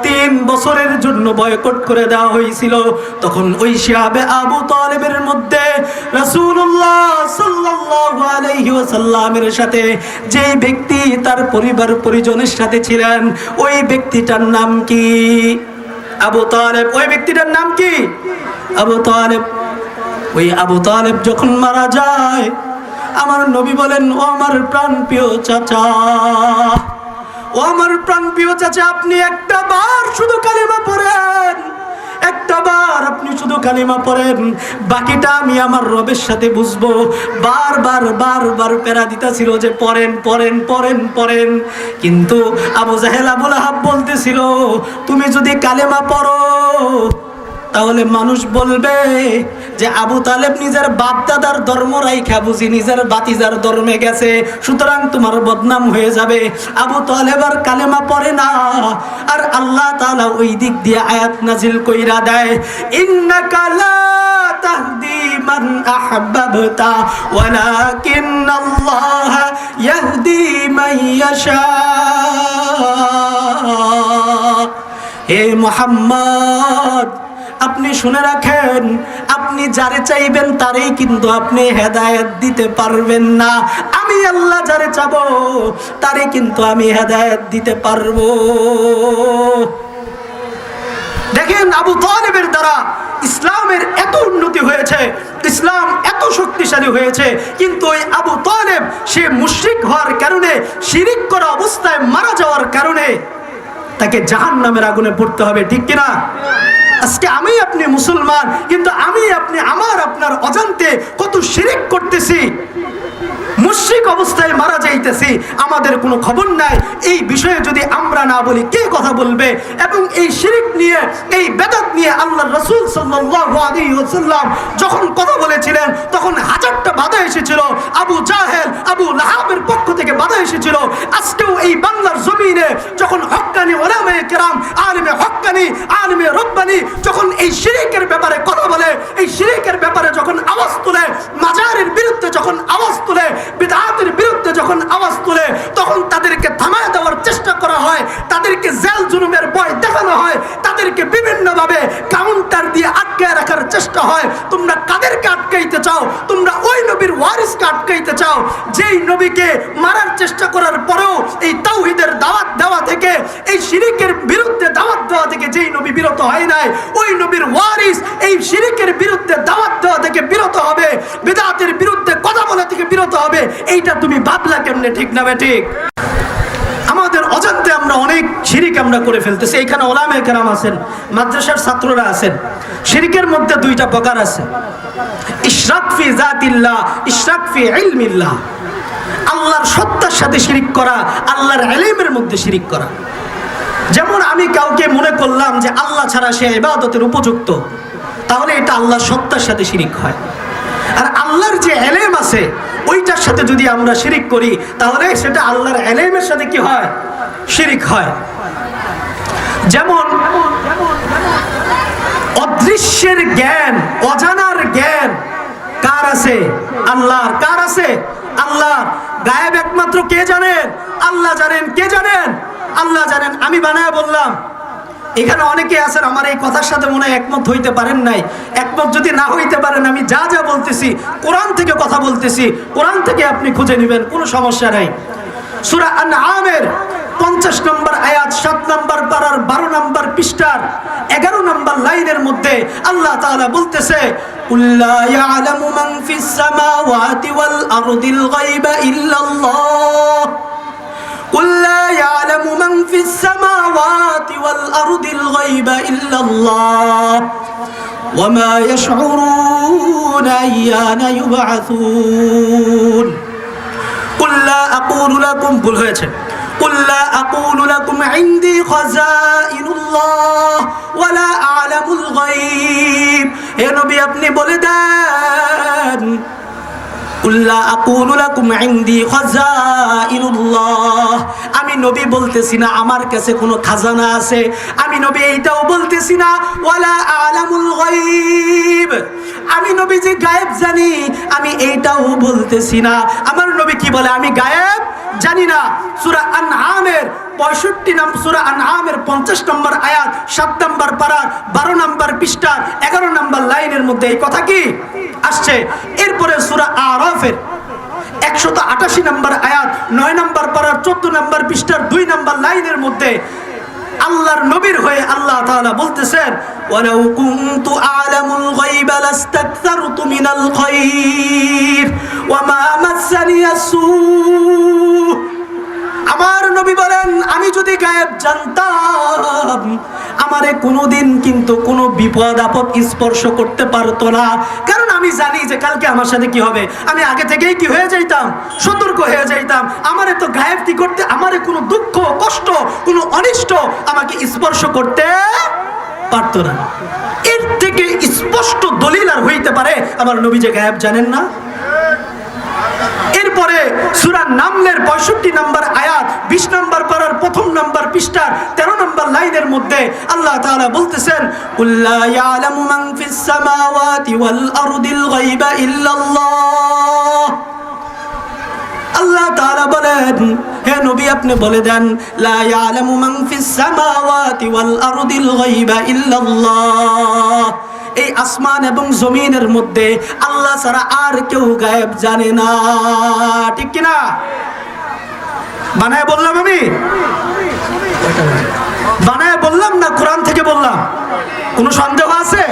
3 বছরের জন্য বয়কট করে দেওয়া হয়েছিল। তখন ওই শিহাবে আবু তালেবের মধ্যে রাসূলুল্লাহ সাল্লাল্লাহু আলাইহি ওয়াসাল্লামের সাথে যে ব্যক্তি তার পরিবার পরিজনের সাথে ছিলেন, ওই ব্যক্তিটার নাম কি? আবু তালেব। ওই ব্যক্তিটার নাম কি? আবু তালেব। ওই আবু তালেব যখন মারা যায়, আমার নবী বলেন, ও আমার প্রাণপ্রিয় চাচা, ও আমার প্রাণপ্রিয় চাচা, আপনি একটা বার শুধু কালিমা পড়েন, একটা বার আপনি শুধু কালিমা পড়েন, বাকিটা আমি আমার রবের সাথে বুঝবো। বারবার বারবার প্যারা দিতেছিল যে পড়েন পড়েন পড়েন পড়েন। কিন্তু আবু জাহেল আবু লাহাব বলতেছিল, তুমি যদি কালেমা পড়ো তাহলে মানুষ বলবে যে আবু তালেব নিজের বাপ দাদার ধর্ম রাইখা বুঝি নিজের বাতিজার ধর্মে গেছে, সুতরাং তোমার বদনাম হয়ে যাবে। আবু তালেব আর কালেমা পড়ে না, আর আল্লাহ তাআলা ওই দিক দিয়ে আয়াত নাজিল কইরা দেয়, ইন্নাকা লা তাহদি মান আহবাবতা ওয়ালাকিন্নাল্লাহ ইয়াহদি মান ইয়াশা। হে মুহাম্মদ, আপনি শুনে রাখেন, আপনি যারে চাইবেন তারেই কিন্তু আপনি হেদায়েত দিতে পারবেন না। আমি আল্লাহ যারে চাবো তারে কিন্তু আমি হেদায়েত দিতে পারবো। দেখেন, আবু তালেবের দ্বারা ইসলামের এত উন্নতি হয়েছে, ইসলাম এত শক্তিশালী হয়েছে, কিন্তু ওই আবু তালেব সে মুশরিক হওয়ার কারণে, শিরিক করা অবস্থায় মারা যাওয়ার কারণে তাকে জাহান্নামের আগুনে পড়তে হবে। ঠিক কিনা? আজকে আমি আপনি মুসলমান, কিন্তু আমি আপনি আমার আপনার অজান্তে কত শিরিক করতেছি, মুশরিক অবস্থায় মারা যাইতেছি, আমাদের কোনো খবর নাই। এই বিষয়ে যদি আমরা না বলি কে কথা বলবে? এবং এই শিরিক নিয়ে, এই বেদাত নিয়ে আল্লাহর রাসূল সাল্লাল্লাহু আলাইহি ওয়াসাল্লাম যখন কথা বলেছিলেন, তখন হাজারটা বাধা এসেছিল। আবু জাহেল আবু লাহাবের পক্ষ থেকে বাধা এসেছিল। আজকেও এই বাংলার জমিনে যখন হক্কানি উলামায়ে কেরাম, আলেমে হক্কানি, আলেমে রব্বানি যখন এই শিরিকের ব্যাপারে কথা বলে, এই শিরিকের ব্যাপারে যখন আওয়াজ তুলে, মাজারের বিরুদ্ধে যখন আওয়াজ তুলে, বিদআতের বিরুদ্ধে যখন আওয়াজ তুলে, তখন তাদেরকে থামায় দেওয়ার চেষ্টা করা হয়, তাদেরকে জেল জুলুমের ভয় দেখানো হয়, তাদেরকে বিভিন্নভাবে কাউন্টার দিয়ে আটকে রাখার চেষ্টা হয়। তোমরা কাদেরকে আটকাইতে চাও? তোমরা ওই নবীর ওয়ারিসকে আটকাইতে চাও, যেই নবীকে মারার চেষ্টা করার পরেও এই তাওহীদের দাওয়াত দেওয়া থেকে, এই শিরিকের বিরুদ্ধে দাওয়াত দেওয়া থেকে যেই নবী বিরত হয় নাই, ওই নবীর ওয়ারিস এই শিরিকের বিরুদ্ধে দাওয়াত দেওয়া থেকে বিরত হবে, বিদআতের বিরুদ্ধে কথা বলা থেকে বিরত হবে। এইটা তুমি ভাবলা কেমনে? ঠিক না ঠিক? আমাদের অজান্তে আমরা অনেক শিরিক আমরা করে ফেলতেছি। এখানে উলামায়ে কেরাম আছেন, মাদ্রাসার ছাত্ররা আছেন। শিরিকের মধ্যে 2টা প্রকার আছে, ইশরাক ফি যাতিল্লাহ, ইশরাক ফি ইলমিল্লাহ। আল্লাহর সত্তার সাথে শিরিক করা, আল্লাহর ইলমের মধ্যে শিরিক করা। যেমন আমি কাউকে মনে করলাম যে আল্লাহ ছাড়া সে ইবাদতের উপযুক্ত, তাহলে এটা আল্লাহর সত্তার সাথে শিরিক হয়। আর আল্লাহর যে ইলম আছে ওইটার সাথে যদি আমরা শিরিক করি, তাহলে সেটা আল্লাহর ইলমের সাথে কি হয়? শিরিক হয়। যেমন অদৃশ্যের জ্ঞান, অজানার জ্ঞান কার আছে? আল্লাহর। কার আছে? আল্লাহ। গায়েব একমাত্র কে জানেন? আল্লাহ জানেন। কে জানেন? আল্লাহ জানেন। আমি বানায় বললাম, এখানে অনেকে আছেন আমার এই কথার সাথে মনে হয় একমত হইতে পারেন নাই। একমত যদি না হইতে পারেন, আমি যা যা বলতেছি কোরআন থেকে কথা বলতেছি, কোরআন থেকে আপনি খুঁজে নেবেন, কোনো সমস্যা নাই। সূরা আনআমের 50 নম্বর আয়াত, 7 নম্বর পারার 12 নম্বর পৃষ্ঠার 11 নম্বর লাইনের মধ্যে আল্লাহ তাআলা বলতেছে, কুল্লা ইয়ালামু মান ফিস সামাওয়াতি ওয়াল আরদিল গায়বা ইল্লাল্লাহ, কুল্লা ইয়ালামু মান ফিস সামাওয়াতি ওয়াল আরদিল গায়বা ইল্লাল্লাহ ওয়া মা ইয়াশউরুনা আইয়ানা ইউবআসুন। কুল্লা আকুলু লাকুম, ভুল হয়েছে, কুল্লা আকুলু লাকুম ইনদি খাযাইনুল্লাহ ওয়ালা আ'লামুল গায়ব। হে নবী আপনি বলে দেন, কুল্লা আকুলু লাকুম ইনদি খাযাইনুল্লাহ, আমি নবী বলতেছি না আমার কাছে কোনো খাজানা আছে, আমি নবী এইটাও বলতেছি না ওয়ালা আ'লামুল গায়ব, আমি নবী যে গায়েব জানি আমি এইটাও বলতেছি না। আমার নবী কি বলে? আমি গায়েব জানি না। সূরা আনআমের 65 সূরা আনআমের 50 নম্বর আয়াত 7 নম্বর পারা 12 নম্বর পৃষ্ঠার 11 নম্বর লাইনের মধ্যে এই কথা কি আসছে। এরপরে সূরা আরাফের 188 নম্বর আয়াত 9 নম্বর পারার 14 নম্বর পৃষ্ঠার 2 নম্বর লাইনের মধ্যে আল্লাহর নবীর হয়ে আল্লাহ তাআলা বলতেছেন, ওয়ালাউ কুনতু আ'লামুল গায়বা লাস্তাকসারতু মিনাল খায়র ওয়া মা মাসানিয়াস সু। আমার নবী বলেন, আমি যদি গায়েব জানতাম আমারে কোনোদিন কিন্তু কোনো বিপদ আপদ স্পর্শ করতে পারতো না, কারণ আমি জানি যে কালকে আমার সাথে কি হবে। আমি আগে থেকেই কি হয়ে যাইতাম, সতর্ক হয়ে যাইতাম। আমারে তো গায়েব কি করতে, আমারে কোনো দুঃখ কষ্ট কোনো অনিষ্ট আমাকে স্পর্শ করতে পারতো না। এর থেকে স্পষ্ট দলিল আর হইতে পারে আমার নবী যে গায়েব জানেন না? এরপরে সূরা নামলের 65 নম্বর আয়াত 20 নম্বর পারার 1 নম্বর পৃষ্ঠার 13 নম্বর লাইনের মধ্যে আল্লাহ তাআলা বলতেছেন, কুল্লা ইয়ালামু মান ফিস সামাওয়াতি ওয়াল আরদিল গায়বা ইল্লাল্লাহ। আল্লাহ তাআলা বলেন, হে নবী আপনি বলে দেন, লা ইয়ালামু মান ফিস সামাওয়াতি ওয়াল আরদিল গায়বা ইল্লাল্লাহ, এই আসমান এবং জমিনের মধ্যে আল্লাহ ছাড়া আর কেউ গায়েব জানে না। ঠিক কিনা? বানায় বললাম আমি? বানায় বললাম না কোরআন থেকে বললাম? কোনো সন্দেহ আছে?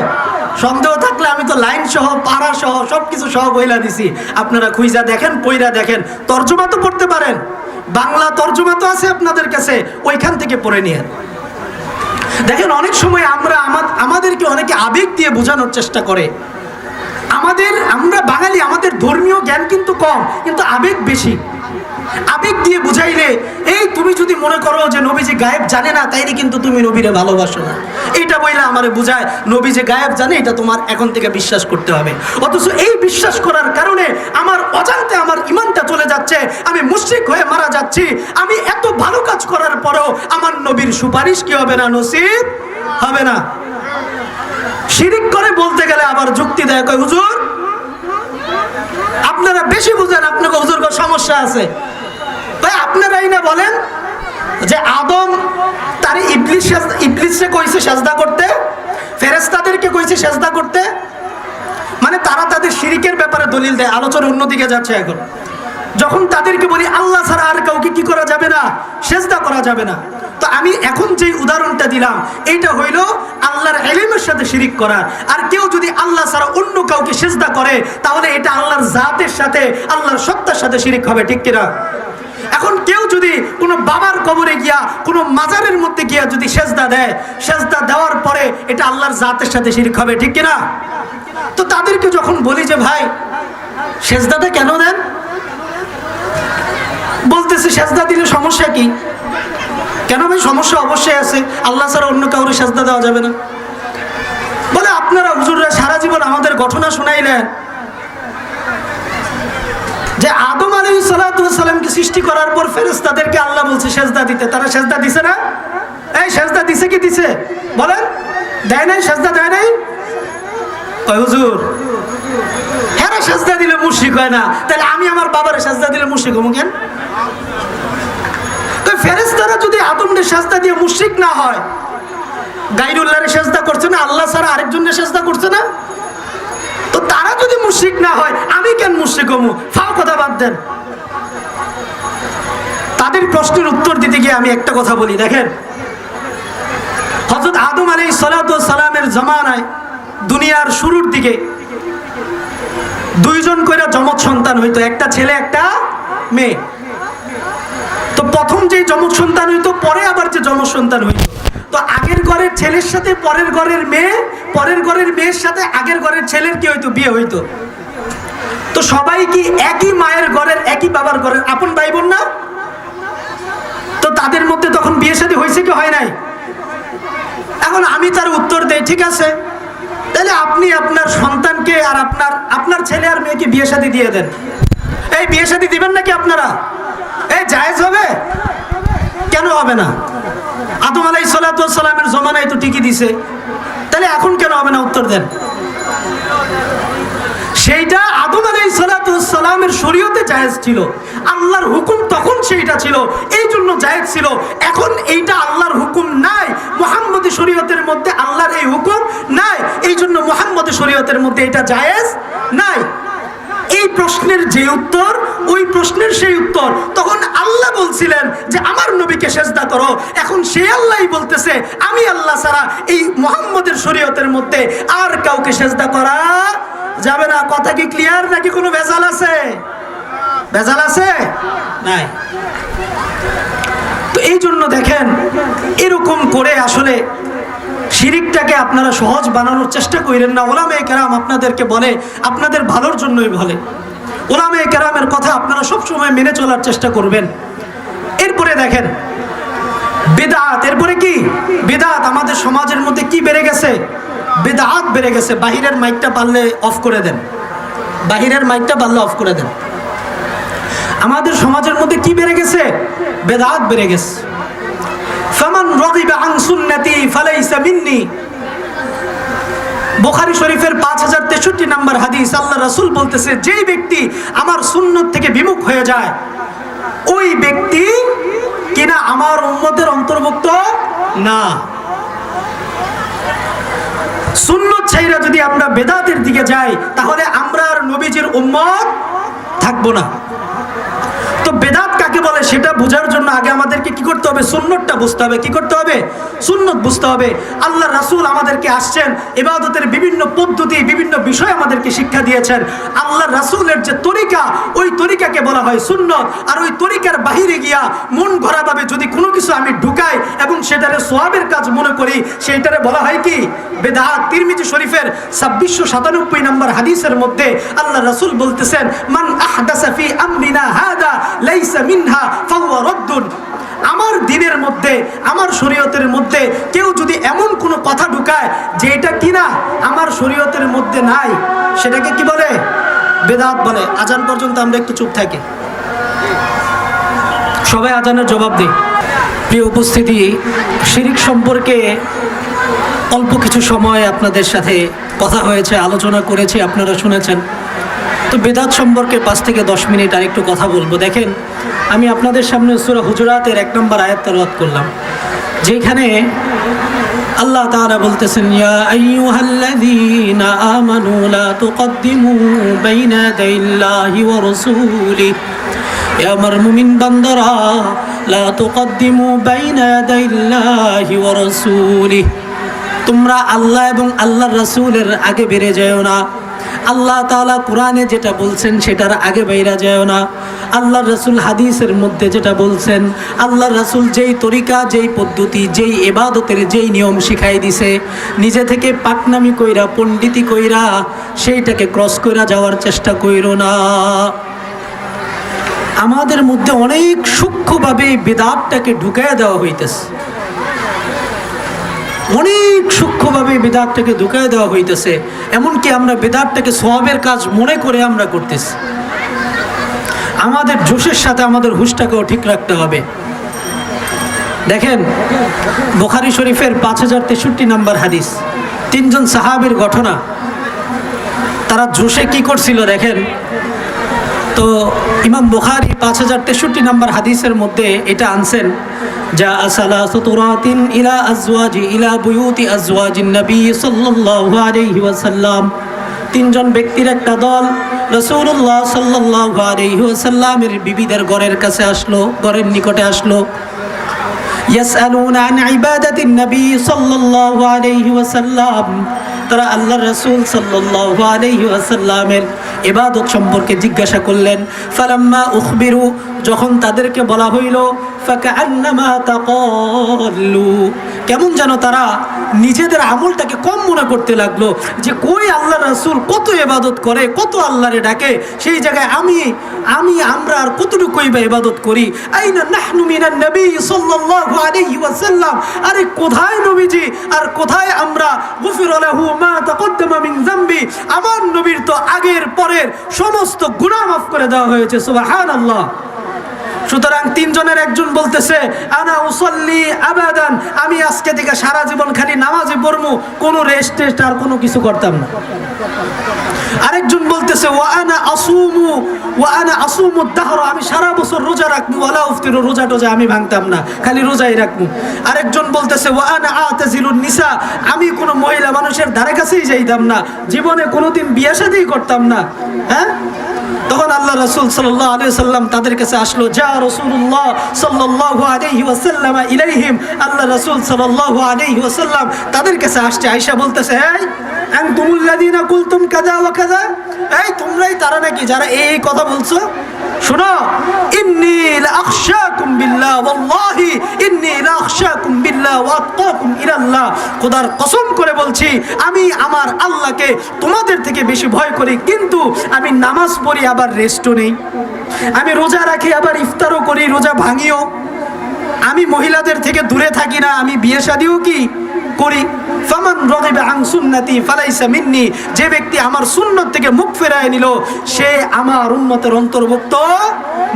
সন্দেহ থাকলে আমি তো লাইন সহ পারা সহ সবকিছু সহ বইলা দিছি, আপনারা খুঁজা দেখেন, পইরা দেখেন। তর্জমা তো পড়তে পারেন, বাংলা তর্জমা তো আছে আপনাদের কাছে, ওইখান থেকে পড়ে নিয়ে দেখেন। অনেক সময় আমাদেরকে অনেকে আবেগ দিয়ে বোঝানোর চেষ্টা করে। আমরা বাঙালি, আমাদের ধর্মীয় জ্ঞান কিন্তু কম, কিন্তু আবেগ বেশি। আবেগ দিয়ে বুঝাইলে, এই তুমি যদি মনে করো যে নবীজি গায়েব জানে না, তাইলে কিন্তু তুমি নবীরে ভালোবাসো না। এইটা বইলে আমারে বুঝায় নবী যে গায়েব জানে এটা তোমার এখন থেকে বিশ্বাস করতে হবে। অথচ এই বিশ্বাস করার কারণে আমার অজান্তে আমার ঈমানটা চলে যাচ্ছে, আমি মুশরিক হয়ে মারা যাচ্ছি। আমি এত ভালো কাজ করার পরেও আমার নবীর সুপারিশ কি হবে না, নসিব হবে না। শিরিক করে বলতে গেলে আবার যুক্তি দেয়, কয় হুজুর আপনারা বেশি বুঝেন, আপনাকে হুজুর সমস্যা আছে। ভাই আপনারাই না বলেন যে আদম তার ইবলিসে কইছে সেজদা করতে, ফেরেশতাদেরকে কইছে সেজদা করতে, মানে তারা তাদের শিরিকের ব্যাপারে দলিল দেয়। আলোচনা অন্যদিকে যাচ্ছে এখন। যখন তাদেরকে বলি আল্লাহ ছাড়া আর কাউকে কি করা যাবে না, সেজদা করা যাবে না। তো আমি এখন যে উদাহরণটা দিলাম এইটা হইল আল্লাহর ইলমের সাথে শিরিক করা। আর কেউ যদি আল্লাহ ছাড়া অন্য কাউকে সেজদা করে তাহলে এটা আল্লাহর জাতের সাথে, আল্লাহর সত্তার সাথে শিরিক হবে। ঠিক কিনা? এখন কেউ যদি কোনো বাবার কবরে গিয়া কোনো মাজারের মধ্যে গিয়া যদি সেজদা দেয়, সেজদা দেওয়ার পরে এটা আল্লাহর জাতের সাথে শিরিক হবে। ঠিক কিনা? তো তাদেরকে যখন বলি যে ভাই সেজদাটা কেন দেন, বলতেছে সেজদা দিলে সমস্যা কি? কেন ভাই? সমস্যা অবশ্যই আছে, আল্লাহ ছাড়া অন্য কাউরে সেজদা দেওয়া যাবে না। বলে আপনারা হুজুররা সারা জীবন আমাদের ঘটনা শুনাইলেন যে আদম আলাইহিস সালামকে সৃষ্টি করার পর ফেরেশতাদেরকে আল্লাহ বলছে সেজদা দিতে, তারা সেজদা দিছে না? এই সেজদা দিছে কি দিছে বলেন? দেয় নাই? সেজদা দেয় নাই? ওই হুজুর হেরা সেজদা দিলে মুশরিক হয় না, তাহলে আমি আমার বাবার সেজদা দিলে মুশরিক হবো কেন? তো ফেরেশতারা যদি আদমকে সেজদা দিয়ে মুশরিক না হয়, গায়রুল্লাহরে সেজদা করছে না, আল্লাহ ছাড়া আরেকজনের সেজদা করছে না, তো তারা যদি মুশরিক না হয় আমি কেন মুশরিক হবো? ফাও কথা বাদ দেন। তাদের প্রশ্নের উত্তর দিতে গিয়ে আমি একটা কথা বলি, দেখেন হযরত আদম আলাইহিস সালামের জামানায় দুনিয়ার শুরুর দিকে দুইজন কইরা যমজ সন্তান হইতো, একটা ছেলে একটা মেয়ে। তো প্রথম যে যমজ সন্তান হইতো, পরে আবার যে যমজ সন্তান হইতো, তো আগের ঘরের ছেলের সাথে পরের ঘরের মেয়ে, পরের ঘরের মেয়ের সাথে আগের ঘরের ছেলের কি হইতো? বিয়ে হইতো। তো সবাই কি একই মায়ের ঘরের একই বাবার ঘরের আপন ভাই বোন না? তো তাদের মধ্যে তখন বিয়ে শাদী হয়েছে কি হয় নাই? এখন আমি তার উত্তর দেই, ঠিক আছে, তাহলে আপনি আপনার সন্তানকে আর আপনার ছেলে আর মেয়েকে বিয়ে শাদী দিয়ে দেন। এই বিয়ে শাদী দিবেন নাকি আপনারা? এই জায়েজ হবে? কেন হবে না? আদম আলাইহিস সালাতু ওয়াস সালামের জমানায় তো ঠিকই দিছে, তাহলে এখন কেন হবে না? উত্তর দেন। সেইটা আদম আলাইহিস সালাতু ওয়াস সালামের শরীয়তে জায়েজ ছিল, আল্লাহর হুকুম তখন সেইটা ছিল, এই জন্য জায়েজ ছিল। এখন এইটা আল্লাহর হুকুম নাই, মুহাম্মদী শরীয়তের মধ্যে আল্লাহর এই হুকুম নাই, এই জন্য মুহাম্মদী শরীয়তের মধ্যে এটা জায়েজ নাই। এই প্রশ্নের যে উত্তর, ওই প্রশ্নের সেই উত্তর তখন আল্লাহ বলছিলেন যে আমার নবীকে সেজদা করো, এখন সে আল্লাহই বলতেছে আমি আল্লাহ ছাড়া এই মুহাম্মদের শরীয়তের মধ্যে আর কাউকে সেজদা করা যাবে না। কথা কি ক্লিয়ার নাকি কোনো ভেজাল আছে? ভেজাল আছে? নাই। তো এই জন্য দেখেন, এরকম করে আসলে শিরিকটাকে আপনারা সহজ বানানোর চেষ্টা করেন না। ওলামায়ে কেরাম আপনাদেরকে বলে, আপনাদের ভালোর জন্যই বলে। ওলামায়ে কেরামের কথা আপনারা সবসময় মেনে চলার চেষ্টা করবেন। এরপরে দেখেন বিদআত, এরপরে কি বিদআত আমাদের সমাজের মধ্যে কি বেড়ে গেছে? বিদআত বেড়ে গেছে। বাহিরের মাইকটা পারলে অফ করে দেন, বাহিরের মাইকটা পারলে অফ করে দেন। আমাদের সমাজের মধ্যে কি বেড়ে গেছে? বিদআত বেড়ে গেছে। ফামান রাগিবা আন সুন্নতি ফালাইসা মিন্নি, বুখারী শরীফের 5063 নম্বর হাদিস। আল্লাহ রাসূল বলতেছে, যেই ব্যক্তি আমার সুন্নত থেকে বিমুখ হয়ে যায় ওই ব্যক্তি কিনা আমার উম্মতের অন্তর্ভুক্ত না। সুন্নত ছাইরা যদি আমরা বেদাতের দিকে যাই তাহলে আমরা আর নবীজির উম্মত থাকবো না। তো বেদাত কাকে বলে সেটা বোঝার জন্য আগে আমাদেরকে কি করতে হবে? সুন্নতটা বুঝতে হবে। কি করতে হবে? সুন্নত বুঝতে হবে। আল্লাহ রাসূল আমাদেরকে আসছেন, ইবাদতের বিভিন্ন পদ্ধতি, বিভিন্ন বিষয় আমাদেরকে শিক্ষা দিয়েছেন। আল্লাহ রাসূলের যে তরিকা, ওই তরিকাকে বলা হয় সুন্নত। আর ওই তরিকার বাহিরে গিয়া মন গড়াভাবে যদি কোনো কিছু আমি ঢুকাই এবং সেটারে সওয়াবের কাজ মনে করি, সেইটারে বলা হয় কি? বেদাত। তিরমিজি শরীফের 2697 নম্বর হাদিসের মধ্যে আল্লাহ রাসূল বলতেছেন, মান আহদাসা ফি আমরিনা হাদা লাইসা মিনহা ফাহুয়া রাদ্দুন। আমার দ্বীনের মধ্যে, আমার শরীয়তের মধ্যে কেউ যদি এমন কোনো কথা ঢুকায় যে এটা কিনা আমার শরীয়তের মধ্যে নাই, সেটাকে কি বলে? বেদাত বলে। আজান পর্যন্ত আমরা একটু চুপ থাকি, সবাই আজানের জবাব দিই। প্রিয় উপস্থিতি, শিরিক সম্পর্কে অল্প কিছু সময় আপনাদের সাথে কথা হয়েছে, আলোচনা করেছি, আপনারা শুনেছেন। তো বেদাত সম্পর্কে 5 থেকে 10 মিনিট আর একটু কথা বলবো। দেখেন, আমি আপনাদের সামনে সূরা হুজুরাতের 1 নম্বর আয়াত তেলাওয়াত করলাম, যেখানে আল্লাহ তাআলা বলতেছেন, ইয়া আইয়ুহাল্লাযীনা আমানু লা তুকদ্দিমু বাইনা ইয়াদাইল্লাহি ওয়া রাসূলিহি, এ আমার মুমিন বান্দারা, লা তুকদ্দিমু বাইনা ইয়াদাইল্লাহি ওয়া রাসূলিহি, তোমরা আল্লাহ এবং আল্লাহর রাসূলের আগে বেড়ে যাও না। আল্লাহ তাআলা কোরআনে যেটা বলছেন সেটার আগে বাইরা যায় না। আল্লাহর রাসূল হাদিসের মধ্যে যেটা বলছেন, আল্লাহর রাসূল যেই তরিকা, যেই পদ্ধতি, যেই ইবাদতের যেই নিয়ম শিখাই দিছে, নিজে থেকে পাকনামি কইরা, পণ্ডিতি কইরা সেইটাকে ক্রস কইরা যাওয়ার চেষ্টা কইরো না। আমাদের মধ্যে অনেক সূক্ষ্মভাবে বিদআতটাকে ঢুকাইয়া দেওয়া হইতেছে, অনেক সূক্ষ্মভাবে বিদআতটাকে ঢুকাইয়া দেওয়া হইতেছে। এমনকি আমরা বিদআতটাকে সওয়াবের কাজ মনে করে আমরা করতেছি। আমাদের জোশের সাথে আমাদের হুশটাকেও ঠিক রাখতে হবে। দেখেন, বুখারী শরীফের 5063 নম্বর হাদিস, 3 জন সাহাবীর ঘটনা। তারা জোশে কি করছিল দেখেন। তো ইমাম বুখারী 5063 নম্বর হাদিসের মধ্যে এটা আনছেন, যা সালাসাতু রাতিন ইলা আজওয়াজি ইলা বুয়ুতি আজওয়াজিন নবী সাল্লাল্লাহু আলাইহি ওয়াসাল্লাম। 3 জন ব্যক্তির একটা দল রাসূলুল্লাহ সাল্লাল্লাহু আলাইহি ওয়াসাল্লামের বিবিদের ঘরের কাছে আসলো, ঘরের নিকটে আসলো। ইয়াসআলুনা আন ইবাদাতিন নবী সাল্লাল্লাহু আলাইহি ওয়াসাল্লাম, তারা আল্লাহর রাসূল সাল্লাল্লাহু আলাইহি ওয়াসাল্লামের ইবাদত সম্পর্কে জিজ্ঞাসা করলেন। ফালাম্মা উখবিরু, যখন তাদেরকে বলা হইল, ফাকান্নামা তাকাল্লু, কেমন যেন তারা নিজেদের আমলটাকে কম মনে করতে লাগলো, যে কই আল্লাহ রাসূল কত ইবাদত করে, কত আল্লাহরে ডাকে, সেই জায়গায় আমরা আর কতটুকুই বা ইবাদত করি। আইনা নাহনু মিনান নবী সাল্লাল্লাহু আলাইহি ওয়াসাল্লাম, আরে কোথায় নবীজি আর কোথায় আমরা? গুফিরা লাহু মা তাকদ্দামা মিন যামবি, আমার নবীর তো আগের পরের সমস্ত গুনাহ মাফ করে দেওয়া হয়েছে। সুবহানাল্লাহ। সুতরাং তিনজনের একজন বলতেছে আনা উসাল্লি আবাদান, আমি আজকে থেকে সারা জীবন খালি নামাজই পড়বো, কোনো রেস্ট আর কোনো কিছু করতাম না। আরেকজন বলতেছে ওয়া আনা আসুমু দাহর, আমি সারা বছর রোজা রাখবো, ওয়ালা উফতিরু, রোজা টোজা আমি ভাঙতাম না, খালি রোজাই রাখবো। আরেকজন বলতেছে ওয়া আনা আতাজিলুন নিসা, আমি কোনো মহিলা মানুষের ধারে কাছেই যাইতাম না, জীবনে কোনোদিন বিয়ে শাদী করতাম না। হ্যাঁ, তখন আল্লাহ রাসূল সাল্লাল্লাহু আলাইহি ওয়াসাল্লাম তাদের কাছে আসলো, যা রাসূলুল্লাহ সাল্লাল্লাহু আলাইহি ওয়াসাল্লাম ইলাইহিম, আল্লাহ রাসূল সাল্লাল্লাহু আলাইহি ওয়াসাল্লাম তাদের কাছে আসছে। আয়েশা বলতেছে, এই আনতুমুল লাযিনা কুলতুম কাযা ওয়া কাযা, এই তোমরাই তারা নাকি যারা এই কথা বলছো? শোনো, ইন্নী লাআখশাকুম বিল্লাহ, ওয়াল্লাহি ইন্নী লাআখশাকুম বিল্লাহ ওয়া আতকাকুম ইলাল্লাহ, খোদার কসম করে বলছি আমি আমার আল্লাহকে তোমাদের থেকে বেশি ভয় করি, কিন্তু আমি নামাজ পড়ি আবার রেস্টও নেই, আমি রোজা রাখি আবার ইফতারও করি, রোজা ভাঙিও, আমি মহিলাদের থেকে দূরে থাকি না, আমি বিয়ে শাদীও কি করি। ফামান রাগিবা আন সুন্নতি ফালাইসা মিন্নি, যে ব্যক্তি আমার সুন্নত থেকে মুখ ফেরায় নিল সে আমার উম্মতের অন্তর্ভুক্ত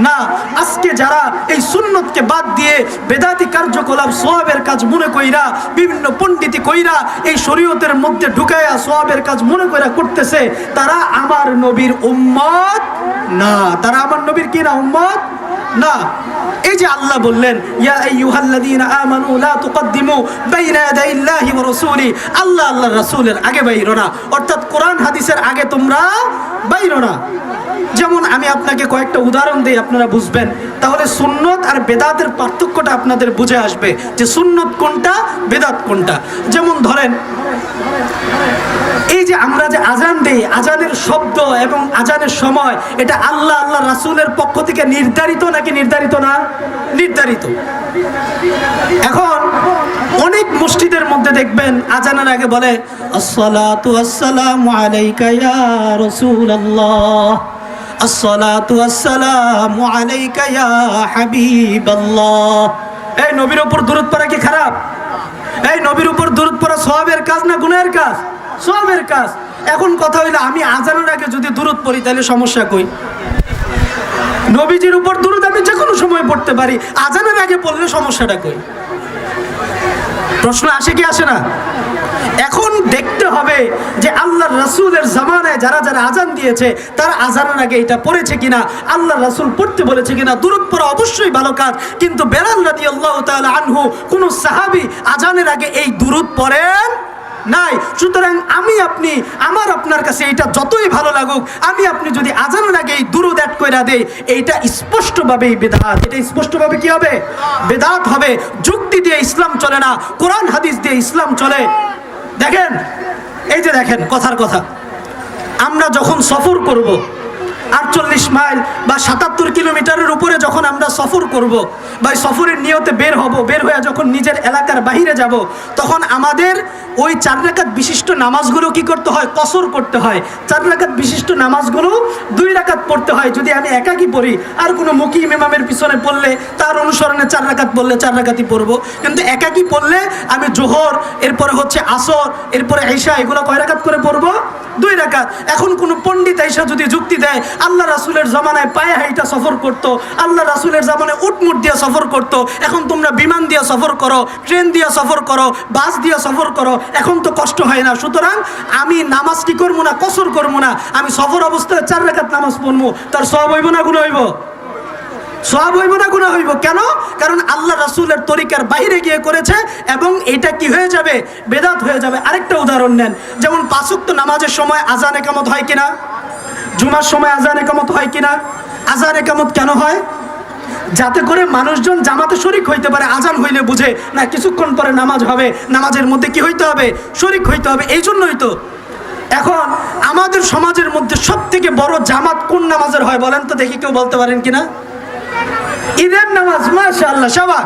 না। আজকে যারা এই সুন্নতকে বাদ দিয়ে বেদাতি কার্যকলাপ সওয়াবের কাজ মনে কইরা, বিভিন্ন পণ্ডিতি কইরা এই শরীয়তের মধ্যে ঢুকায়া সওয়াবের কাজ মনে কইরা করতেছে, তারা আমার নবীর উম্মত না, তারা আমার নবীর কি না? উম্মত না। এই যে আল্লাহ বললেন ইয়া আইয়ুহাল্লাযীনা আমানু লা তুকদ্দিমু বাইনা ইয়াদাইল্লাহি ওয়া রাসূলি, আল্লাহ আল্লাহর রাসূলের আগে বাইরো না, অর্থাৎ কোরআন হাদিসের আগে তোমরা বাইরো না। যেমন আমি আপনাকে কয়েকটা উদাহরণ দিই, আপনারা বুঝবেন, তাহলে সুন্নত আর বেদাতের পার্থক্যটা আপনাদের বুঝে আসবে যে সুন্নত কোনটা, বেদাত কোনটা। যেমন ধরেন, এই যে আমরা যে আজান দেই, আজানের শব্দ এবং আজানের সময় এটা আল্লাহ আল্লাহ রাসূলের পক্ষ থেকে নির্ধারিত নাকি নির্ধারিত না? নির্ধারিত। এখন অনেক মসজিদের মধ্যে দেখবেন আজানের আগে বলে আসসালাতু আসসালামু আলাইকা ইয়া রাসূলুল্লাহ, আসসালাতু আসসালামু আলাইকা ইয়া হাবিবাল্লাহ। এই নবীর উপর দরুদ পড়া কি খারাপ? এই নবীর উপর দরুদ পড়া সওয়াবের কাজ না গুনাহের কাজ? সওয়াবের কাজ। এখন কথা হইলো, আমি আজানের আগে যদি দরুদ পড়ি তাহলে সমস্যা কই? নবীজির উপর দরুদ আমি যে কোনো সময় পড়তে পারি, আজানের আগে পড়লে সমস্যাটা কই? প্রশ্ন আসে কি আসে না? এখন দেখতে হবে যে আল্লাহর রাসূলের জামানায় যারা যারা আজান দিয়েছে তারা আজানের আগে এটা পড়েছে কিনা, আল্লাহর রাসূল পড়তে বলেছে কিনা। দুরূদ পড়া অবশ্যই ভালো কাজ, কিন্তু বেলাল রাদিয়াল্লাহু তাআলা আনহু কোন সাহাবী আজানের আগে এই দুরূদ পড়েন নাই। সুতরাং আমি আপনি, আমার আপনার কাছে এটা যতই ভালো লাগুক, আমি আপনি যদি আজানের আগে এই দুরূদ অ্যাড কইরা দেই, এইটা স্পষ্টভাবেই বেদাত। এটা স্পষ্টভাবে কি হবে? বেদাত হবে। যুক্তি দিয়ে ইসলাম চলে না, কোরআন হাদিস দিয়ে ইসলাম চলে। দেখেন, এই যে দেখেন কথার কথা, আমরা যখন সফর করব 48 মাইল বা 77 কিলোমিটারের উপরে যখন আমরা সফর করব বা সফরের নিয়তে বের হব, বের হয়ে যখন নিজের এলাকার বাহিরে যাব, তখন আমাদের ওই 4 রাকাত বিশিষ্ট নামাজগুলো কি করতে হয়? কসর করতে হয়। 4 রাকাত বিশিষ্ট নামাজগুলো 2 রাকাত পড়তে হয় যদি আমি একাকি পড়ি। আর কোনো মুকিম ইমামের পিছনে পড়লে তার অনুসরণে 4 রাকাত বললে 4 রাকাতই পড়বো, কিন্তু একাকি পড়লে আমি জোহর, এরপরে হচ্ছে আসর, এরপরে ঈশা, এগুলো কয় রাকাত করে পড়বো? 2 রাকাত। এখন কোনো পণ্ডিত ঈশা যদি যুক্তি দেয় আল্লাহ রাসূলের জামানায় পায়ে হাইটা সফর করতো, আল্লাহ রাসূলের জামানায় উটমুট দিয়ে সফর করতো, এখন তোমরা বিমান দিয়ে সফর করো, ট্রেন দিয়ে সফর করো, বাস দিয়ে সফর করো, এখন তো কষ্ট হয় না। সুতরাং আমি নামাজ কি করবো না? কসর করবো না, আমি সফর অবস্থায় 4 রাকাত নামাজ পড়বো। তার সওয়াব হইব না গুনাহ হইব? সওয়াব হইব না গুনাহ হইব? কেন? কারণ আল্লাহ রাসূলের তরিকার বাইরে গিয়ে করেছে এবং এটা কি হয়ে যাবে? বেদাত হয়ে যাবে। আরেকটা উদাহরণ নেন, যেমন 5 ওয়াক্ত নামাজের সময় আজান একামত হয় কিনা? জুমার সময় আজান একামত হয় কিনা? আজান একামত কেন হয়? যাতে করে মানুষজন জামাতে শরীক হইতে পারে। আজান হইলে বুঝে না কিছুক্ষণ পরে নামাজ হবে, নামাজের মধ্যে কি হইতে হবে? শরীক হইতে হবে। এই জন্যই তো এখন আমাদের সমাজের মধ্যে সব থেকে বড় জামাত কোন নামাজের হয় বলেন তো দেখি, কেউ বলতে পারেন কিনা? ঈদের নামাজ। মাশাআল্লাহ, শাবাশ।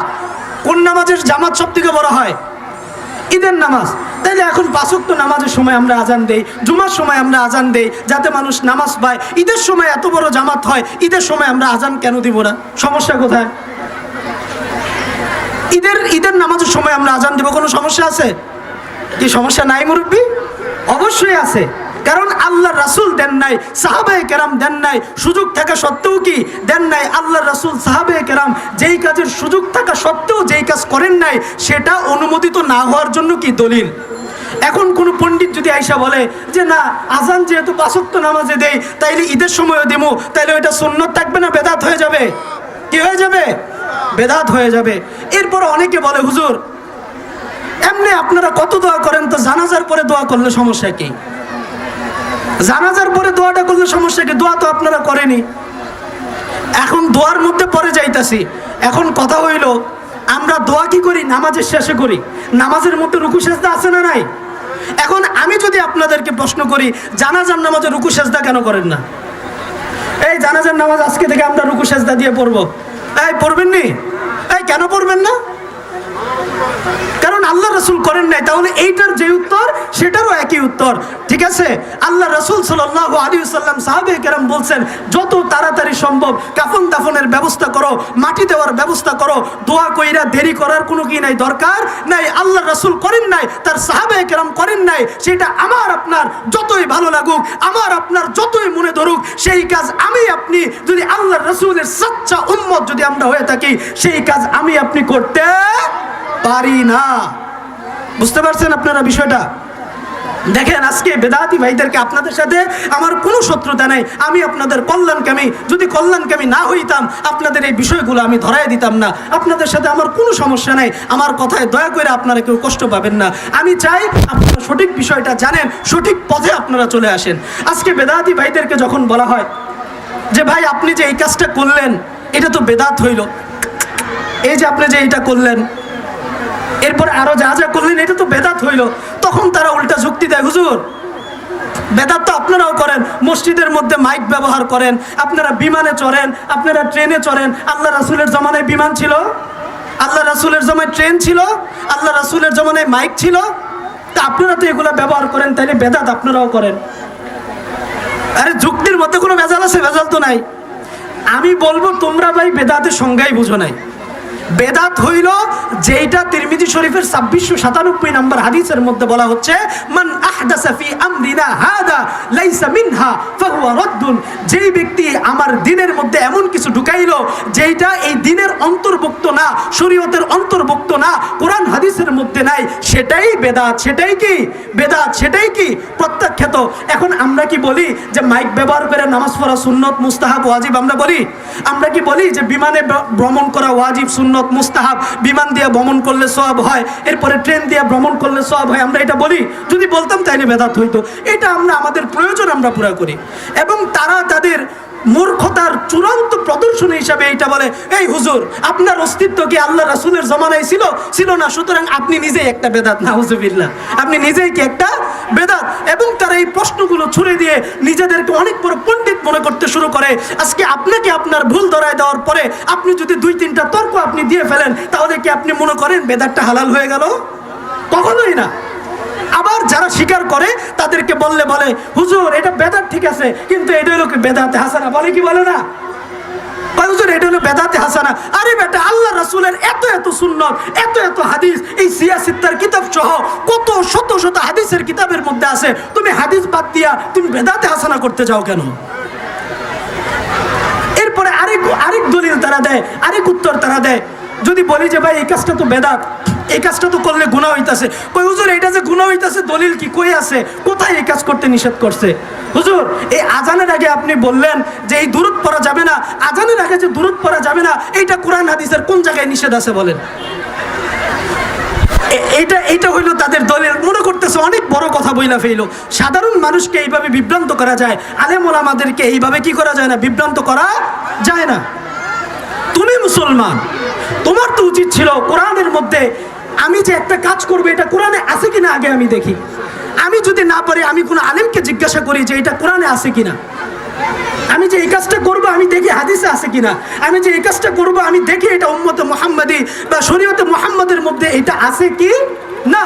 কোন নামাজের জামাত সব থেকে বড় হয়? ঈদের নামাজ, তাইলে এখন 5 ওয়াক্ত নামাজের সময় আমরা আজান দেই, জুমার সময় আমরা আজান দেই যাতে মানুষ নামাজ পায়। ঈদের সময় এত বড় জামাত হয়, ঈদের সময় আমরা আজান কেন দিব না? সমস্যা কোথায়? ঈদের নামাজের সময় আমরা আজান দেব, কোনো সমস্যা আছে কি? সমস্যা নাই মুরব্বী? অবশ্যই আছে। কারণ আল্লাহ রাসূল দেন নাই, সাহাবায়ে কেরাম দেন নাই, সুযোগ থাকা সত্ত্বেও কি দেন নাই? আল্লাহ রাসূল সাহাবায়ে কেরাম যেই কাজের সুযোগ থাকা সত্ত্বেও যেই কাজ করেন নাই, সেটা অনুমোদিত না হওয়ার জন্য কি দলিল? এখন কোন পণ্ডিত যদি আইসা বলে যে না, আজান যেহেতু 5 ওয়াক্ত নামাজে দেই, তাইলে ঈদের সময়ও দেবো, তাইলে ওইটা সুন্নত থাকবে না, বেদাত হয়ে যাবে। কি হয়ে যাবে? বেদাত হয়ে যাবে। এরপর অনেকে বলে হুজুর এমনি আপনারা কত দোয়া করেন, তো জানাজার পরে দোয়া করলে সমস্যা কি? জানাজার পরে দোয়াটা করলে সমস্যা কি? দোয়া তো আপনারা করেনি। এখন দোয়ার মধ্যে পরে যাইতাছি। এখন কথা হইল, আমরা দোয়া কি করি? নামাজের শেষে করি। নামাজের মধ্যে রুকু সেজদা আছে না নাই? এখন আমি যদি আপনাদেরকে প্রশ্ন করি, জানাজার নামাজে রুকু সেজদা কেন করেন না? এই জানাজার নামাজ আজকে থেকে আমরা রুকু সেজদা দিয়ে পড়বো, এই পড়বেন নি? এই কেন পড়বেন না? কারণ আল্লাহ রাসূল করেন নাই। তাহলে এইটার যে উত্তর সেটারও একই উত্তর, ঠিক আছে? আল্লাহ রাসূল সাল্লাল্লাহু আলাইহি ওয়াসাল্লাম সাহাবায়ে কেরাম বলছেন, যত তাড়াতাড়ি সম্ভব কাফন দাফনের ব্যবস্থা করো, মাটি দেওয়ার ব্যবস্থা করো, দোয়া কইরা দেরি করার কোনো কি নাই, দরকার নাই। আল্লাহ রাসূল করেন নাই, তার সাহাবায়ে কেরাম করেন নাই, সেটা আমার আপনার যতই ভালো লাগুক, আমার আপনার যতই মনে ধরুক, সেই কাজ আমি আপনি যদি আল্লাহ রাসূলের সচ্চা উম্মত যদি আমরা হয়ে থাকি, সেই কাজ আমি আপনি করতে পারি না। বুঝতে পারছেন আপনারা বিষয়টা? দেখেন, আজকে বেদাতি ভাইদেরকে আপনাদের সাথে আমার কোনো শত্রুতা নাই। আমি আপনাদের কল্যাণকামী, যদি কল্যাণকামী না হইতাম আপনাদের এই বিষয়গুলো আমি ধরাই দিতাম না। আপনাদের সাথে আমার কোনো সমস্যা নাই, আমার কথায় দয়া করে আপনারা কেউ কষ্ট পাবেন না। আমি চাই আপনারা সঠিক বিষয়টা জানেন, সঠিক পথে আপনারা চলে আসেন। আজকে বেদাতি ভাইদেরকে যখন বলা হয় যে ভাই আপনি যে এই কাজটা করলেন এটা তো বেদাত হইল, এই যে আপনি যে এইটা করলেন, এরপরে আরো যা যা করলেন এটা তো বেদাত হইল, তখন তারা উল্টা যুক্তি দেয়, হুজুর বেদাত তো আপনারাও করেন, মসজিদের মধ্যে মাইক ব্যবহার করেন, আপনারা বিমানে চড়েন, আপনারা ট্রেনে চড়েন। আল্লাহ রাসূলের জমানায় বিমান ছিল? আল্লাহ রাসূলের জমানায় ট্রেন ছিল? আল্লাহ রাসূলের জমানায় মাইক ছিল? তা আপনারা তো এগুলো ব্যবহার করেন, তাইলে বেদাত আপনারাও করেন। আরে যুক্তির মধ্যে কোনো ভেজাল আছে? ভেজাল তো নাই। আমি বলবো তোমরা ভাই বেদাতের সংজ্ঞাই বুঝো নাই। বেদাত হইল যেটা তিরমিজি শরীফের 2697 নম্বর হাদিসের মধ্যে বলা হচ্ছে, মান আহদাসা ফি আমরিনা হাদা লাইসা মিনহা ফাহুয়া রাদ্দুন। যেই ব্যক্তি আমার দ্বীনের মধ্যে এমন কিছু ঢুকাইলো যেটা এই দ্বীনের অন্তর্ভুক্ত না, শরীয়তের অন্তর্ভুক্ত না, কোরআন হাদিসের মধ্যে নাই, সেটাই বেদাত। সেটাই কি বেদাত? সেটাই কি প্রত্যাখ্যাত। এখন আমরা কি বলি যে মাইক ব্যবহার করে নামাজ পড়া সুন্নত, মুস্তাহাব, ওয়াজিব? আমরা বলি? আমরা কি বলি যে বিমানে ভ্রমণ করা ওয়াজিব, সুন্নত, মুস্তাহাব? বিমান দিয়ে ভ্রমণ করলে সওয়াব হয়, এরপরে ট্রেন দিয়ে ভ্রমণ করলে সওয়াব হয়, আমরা এটা বলি? যদি বলতাম তাইলে বেদাত হইতো। এটা আমরা আমাদের প্রয়োজন আমরা পুরা করি, এবং তারা তাদের মূর্খতার চূড়ান্ত প্রদর্শনী হিসাবে এইটা বলে, এই হুজুর আপনার অস্তিত্ব কি আল্লাহ রাসূলের জমানায় ছিল? ছিল না, সুতরাং আপনি নিজেই একটা বেদাত। নাউজুবিল্লাহ, আপনি নিজেই কি একটা বেদাত? এবং তারা এই প্রশ্নগুলো ছুড়ে দিয়ে নিজেদেরকে অনেক বড় পণ্ডিত মনে করতে শুরু করে। আজকে আপনাকে আপনার ভুল ধরায় দেওয়ার পরে আপনি যদি 2-3টা তর্ক আপনি দিয়ে ফেলেন, তাহলে কি আপনি মনে করেন বেদাতটা হালাল হয়ে গেল? কখনোই না। আবার যারা স্বীকার করে তাদেরকে বললে বলে, হুজুর এটা বেদাত ঠিক আছে, কিন্তু এটা হলো কি বেদাতে হাসানা? বলে কি বলে না? হুজুর এটা হলো বেদাতে হাসানা। আরে বেটা, আল্লাহ রাসূলের এত এত সুন্নত, এত এত হাদিস, এই সিয়াসিত্তার কিতাব সহ কত শত শত হাদিসের কিতাবের মধ্যে আছে, তুমি হাদিস বাদ দিয়া তুমি বেদাতে হাসানা করতে যাও কেন? এরপরে আরেক দলিল তারা দেয়, আরেক উত্তর তারা দেয়। যদি বলি যে ভাই এই কাজটা তো বেদাত, এই কাজটা তো করলে গুনাহ হইতাছে, কই হুজুর এটা যে গুনাহ হইতাছে দলিল কি? কই আছে? কোথায় এই কাজ করতে নিষেধ করছে? হুজুর এই আজানের আগে আপনি বললেন যে এই দুরূদ পড়া যাবে না, আজানের আগে যে দুরূদ পড়া যাবে না, এইটা কোরআন হাদিসের কোন জায়গায় নিষেধ আছে বলেন? এইটা হইলো তাদের দলের। মনে করতেছে অনেক বড় কথা বইলা ফেইলো। সাধারণ মানুষকে এইভাবে বিভ্রান্ত করা যায়, আলেম ওলামাদেরকে এইভাবে কি করা যায় না? বিভ্রান্ত করা যায় না। তুমি মুসলমান, তোমার তো উচিত ছিল কোরআনের মধ্যে আমি যে একটা কাজ করবো এটা কোরআনে আছে কিনা আগে আমি দেখি। আমি যদি না পারি আমি কোনো আলেমকে জিজ্ঞাসা করি যে এটা কোরআনে আছে কিনা। আমি যে এই কাজটা করবো আমি দেখি হাদিসে আছে কিনা। আমি যে এই কাজটা করবো আমি দেখি এটা উম্মতে মুহাম্মাদি বা শরীয়তে মুহাম্মাদের মধ্যে এটা আছে কি না।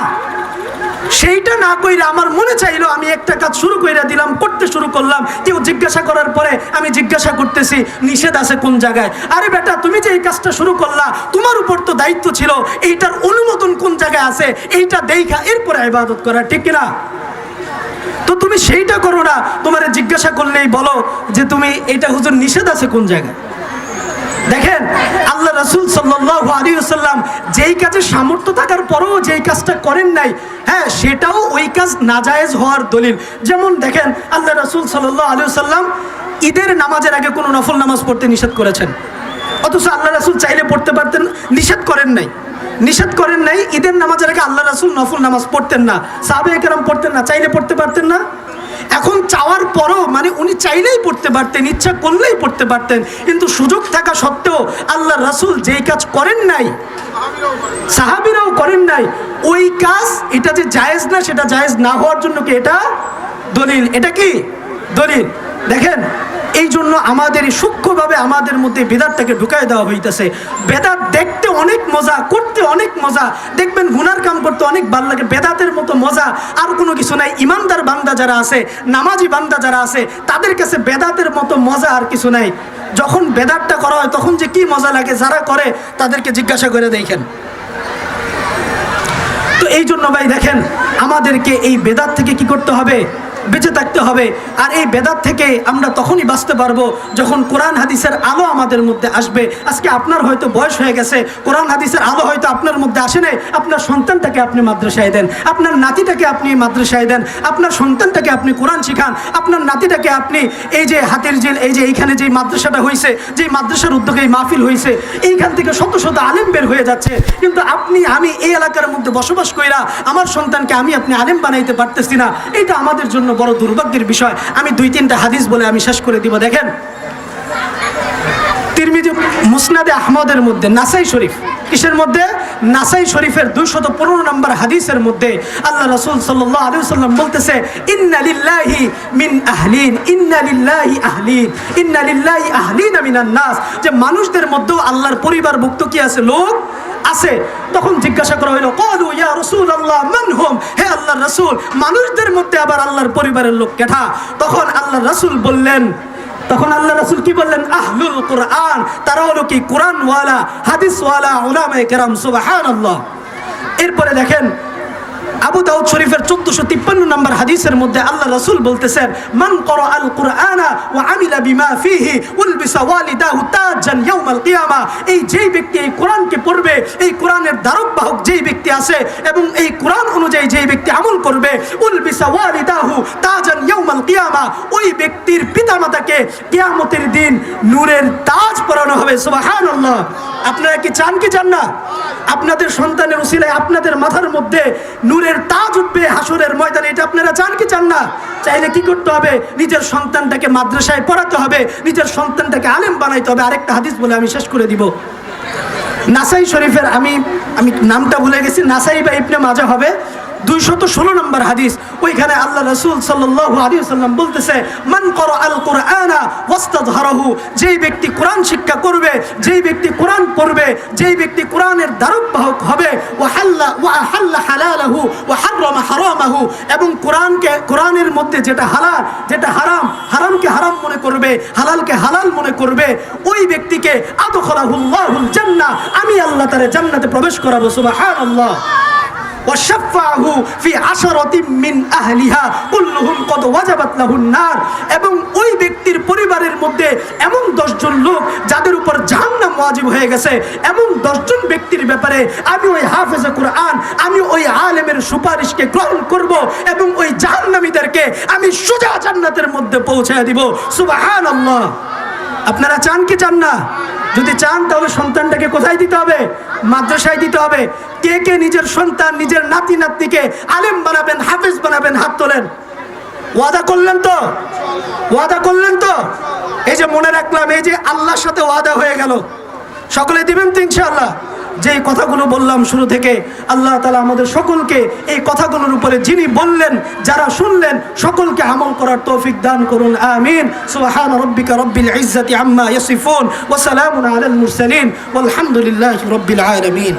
সেইটা না কইরা আমার মনে চাইলো আমি একটা কাজ শুরু কইরা দিলাম, করতে শুরু করলাম, কেউ জিজ্ঞাসা করার পরে আমি জিজ্ঞাসা করতেছি নিষেধ আছে কোন জায়গায়। আরে বেটা, তুমি যে এই কাজটা শুরু করলা তোমার উপর তো দায়িত্ব ছিল এইটার অনুমোদন কোন জায়গায় আছে এইটা দেখা এরপরে ইবাদত করা, ঠিক কিনা? তো তুমি সেইটা করো না, তোমার জিজ্ঞাসা করলেই বলো যে তুমি এটা হুজুর নিষেধ আছে কোন জায়গায়। দেখেন আল্লাহ রাসূল সাল্লাল্লাহু আলাইহি ওয়াসাল্লাম যেই কাজে সামর্থ্য থাকার পরেও যেই কাজটা করেন নাই, হ্যাঁ সেটাও ওই কাজ নাজায়েজ হওয়ার দলিল। যেমন দেখেন আল্লাহ রাসূল সাল্লাল্লাহু আলাইহি ওয়াসাল্লাম ঈদের নামাজের আগে কোনো নফল নামাজ পড়তে নিষেধ করেছেন, অথচ আল্লাহ রাসূল চাইলে পড়তে পারতেন, নিষেধ করেন নাই। নিষেধ করেন নাই, ঈদের নামাজের আগে আল্লাহ রাসূল নফল নামাজ পড়তেন না, সাহাবায়ে কেরাম পড়তেন না, চাইলে পড়তে পারতেন না? এখন চাওয়ার পরও মানে উনি চাইলেই পড়তে পারতেন, ইচ্ছা করলেই পড়তে পারতেন, কিন্তু সুযোগ থাকা সত্ত্বেও আল্লাহ রাসূল যেই কাজ করেন নাই সাহাবীরাও করেন নাই, ওই কাজ এটা যে জায়েজ না সেটা জায়েজ না হওয়ার জন্য কি এটা দলিল? এটা কি দলিল? দেখেন এই জন্য আমাদের সূক্ষ্মভাবে আমাদের মধ্যে বেদাতটাকে ঢুকায় দেওয়া হইতেছে। বেদাত দেখতে অনেক মজা, করতে অনেক মজা, দেখবেন গুনার কাম করতে অনেক ভালো লাগে, বেদাতের মতো মজা আর কোনো কিছু নাই। ইমানদার বান্দা যারা আছে, নামাজি বান্দা যারা আছে, তাদের কাছে বেদাতের মতো মজা আর কিছু নাই। যখন বেদাতটা করা হয় তখন যে কি মজা লাগে, যারা করে তাদেরকে জিজ্ঞাসা করে দেখেন। তো এই জন্য ভাই দেখেন আমাদেরকে এই বেদাত থেকে কি করতে হবে? বেঁচে থাকতে হবে। আর এই বেদাত থেকে আমরা তখনই বাঁচতে পারবো যখন কোরআন হাদিসের আলো আমাদের মধ্যে আসবে। আজকে আপনার হয়তো বয়স হয়ে গেছে, কোরআন হাদিসের আলো হয়তো আপনার মধ্যে আসে নাই, আপনার সন্তানটাকে আপনি মাদ্রাসায় দেন, আপনার নাতিটাকে আপনি মাদ্রাসায় দেন, আপনার সন্তানটাকে আপনি কোরআন শিখান, আপনার নাতিটাকে আপনি এই যে হাতির ঝিল, এই যে এইখানে যে মাদ্রাসাটা হয়েছে, যে মাদ্রাসার উদ্যোগে এই মাহফিল হয়েছে, এইখান থেকে শত শত আলেম বের হয়ে যাচ্ছে, কিন্তু আপনি আমি এই এলাকার মধ্যে বসবাস কইরা আমার সন্তানকে আমি আপনি আলেম বানাইতে পারতেছি না। এটা আমাদের জন্য বড় দুর্ভাগ্যের বিষয়। আমি 2-3টা হাদিস বলে আমি শেষ করে দিব। দেখেন তিরমিজি মুসনাদে আহমদের মধ্যে, নাসাই শরীফ, কিসের মধ্যে? নাসাই শরীফের 215 নম্বর হাদিসের মধ্যে আল্লাহ রাসূল সাল্লাল্লাহু আলাইহি ওয়াসাল্লাম বলতেছে, ইন্না লিল্লাহি মিন আহলিন, ইন্না লিল্লাহি আহলিন, ইন্না লিল্লাহি আহলিন মিনান নাস, যে মানুষদের মধ্যেও আল্লাহর পরিবারভুক্ত কি আছে? লোক আছে। তখন জিজ্ঞাসা করা হইল, ক্বালু ইয়া রাসূলুল্লাহ মান হুম, হে আল্লাহর রাসূল মানুষদের মধ্যে আবার আল্লাহর পরিবারের লোক কেঠা? তখন আল্লাহর রাসূল বললেন, তখন আল্লাহ রাসূল কি বললেন? আহলুল কোরআন, তারা হলো কি কোরআনওয়ালা, হাদিসওয়ালা উলামায়ে কেরাম। সুবহানাল্লাহ। এরপরে দেখেন আবু দাউদ শরীফের 1453 নম্বর হাদিসের মধ্যে আল্লাহ রাসূল বলতেছেন, মান ক্বারাআল কুরআনা ওয়া আমিলা বিমা ফিহি উলবিসা ওয়ালিদাহু তাজান ইয়াউমাল কিয়ামা, এই যেই ব্যক্তি এই কোরআনকে পড়বে, এই কোরআনের ধারক বাহক যেই ব্যক্তি আছে এবং এই কোরআন অনুযায়ী যেই ব্যক্তি আমল করবে, উলবিসা ওয়ালিদাহু তাজান ইয়াউমাল কিয়ামা, ওই ব্যক্তির পিতামাতাকে কিয়ামতের দিন নূরের তাজ পরানো হবে। সুবহানাল্লাহ। আপনারা কি চান কি চান না? আপনাদের সন্তানের উসিলায় আপনাদের মাথার মধ্যে নূরের তাজ উঠবে হাসরের ময়দানে, এটা আপনারা চান কি চান না? চাইলে কি করতে হবে? নিজের সন্তানটাকে মাদ্রাসায় পড়াতে হবে, নিজের সন্তানটাকে আলেম বানাইতে হবে। আরেকটা হাদিস বলে আমি শেষ করে দিব। নাসাই শরীফের আমি নামটা ভুলে গেছি, নাসাই বা ইবনে মাজাহ হবে, 216 নম্বর হাদিস। ওইখানে আল্লাহ রাসূল সাল্লাল্লাহু আলাইহি ওয়াসাল্লাম বলতেছে, মান ক্বারাআল কুরআনা ওয়াস্তাযহারাহু, যেই ব্যক্তি কোরআন শিক্ষা করবে, যেই ব্যক্তি কোরআন পড়বে, যেই ব্যক্তি কোরআনের ধারক বাহক হবে, ওয়া আহাল্লা হালালাহু ওয়া হারামা হারামাহু, এবং কোরআনের মধ্যে যেটা হালাল যেটা হারাম, হারামকে হারাম মনে করবে, হালালকে হালাল মনে করবে, ওই ব্যক্তিকে আদখালাহুল্লাহুল জান্নাহ, আমি আল্লাহ তারে জান্নাতে প্রবেশ করাবো। সুবহানাল্লাহ। ওয়াশাফাহু ফি আশরাতিন মিন আহলিহা কুল্লুহুম কদ ওয়াজাবাত লাহুন নার, এবং ওই ব্যক্তির পরিবারের মধ্যে এমন 10 জন লোক যাদের উপর জাহান্নাম ওয়াজিব হয়ে গেছে, এমন 10 জন ব্যক্তির ব্যাপারে আমি ওই হাফেজে কোরআন, আমি ওই আলেমের সুপারিশকে গ্রহণ করব এবং ওই জাহান্নামীদেরকে আমি সোজা জান্নাতের মধ্যে পৌঁছায় দিব। সুবহানাল্লাহ। আপনারা চান কি চান না? যদি চান তাহলে সন্তানটাকে কোথায় দিতে হবে? মাদ্রাসায় দিতে হবে। কে কে নিজের সন্তান, নিজের নাতি নাতনিকে আলেম বানাবেন, হাফেজ বানাবেন? হাত তোলেন। ওয়াদা করলেন তো? ওয়াদা করলেন তো? এই যে মনে রাখলাম, এই যে আল্লাহর সাথে ওয়াদা হয়ে গেল, সকলে দিবেন তো ইনশাআল্লাহ? যেই কথাগুলো বললাম শুরু থেকে, আল্লাহ তাআলা আমাদের সকলকে এই কথাগুলোর উপরে যিনি বললেন, যারা শুনলেন, সকলকে আমল করার তৌফিক দান করুন। আমিন। সুবহান রাব্বিকা রাব্বিল ইজ্জাতি আম্মা ইয়াসিফুন ওয়া সালামুন আলাল মুরসালিন ওয়ালহামদুলিল্লাহি রাব্বিল আলামিন।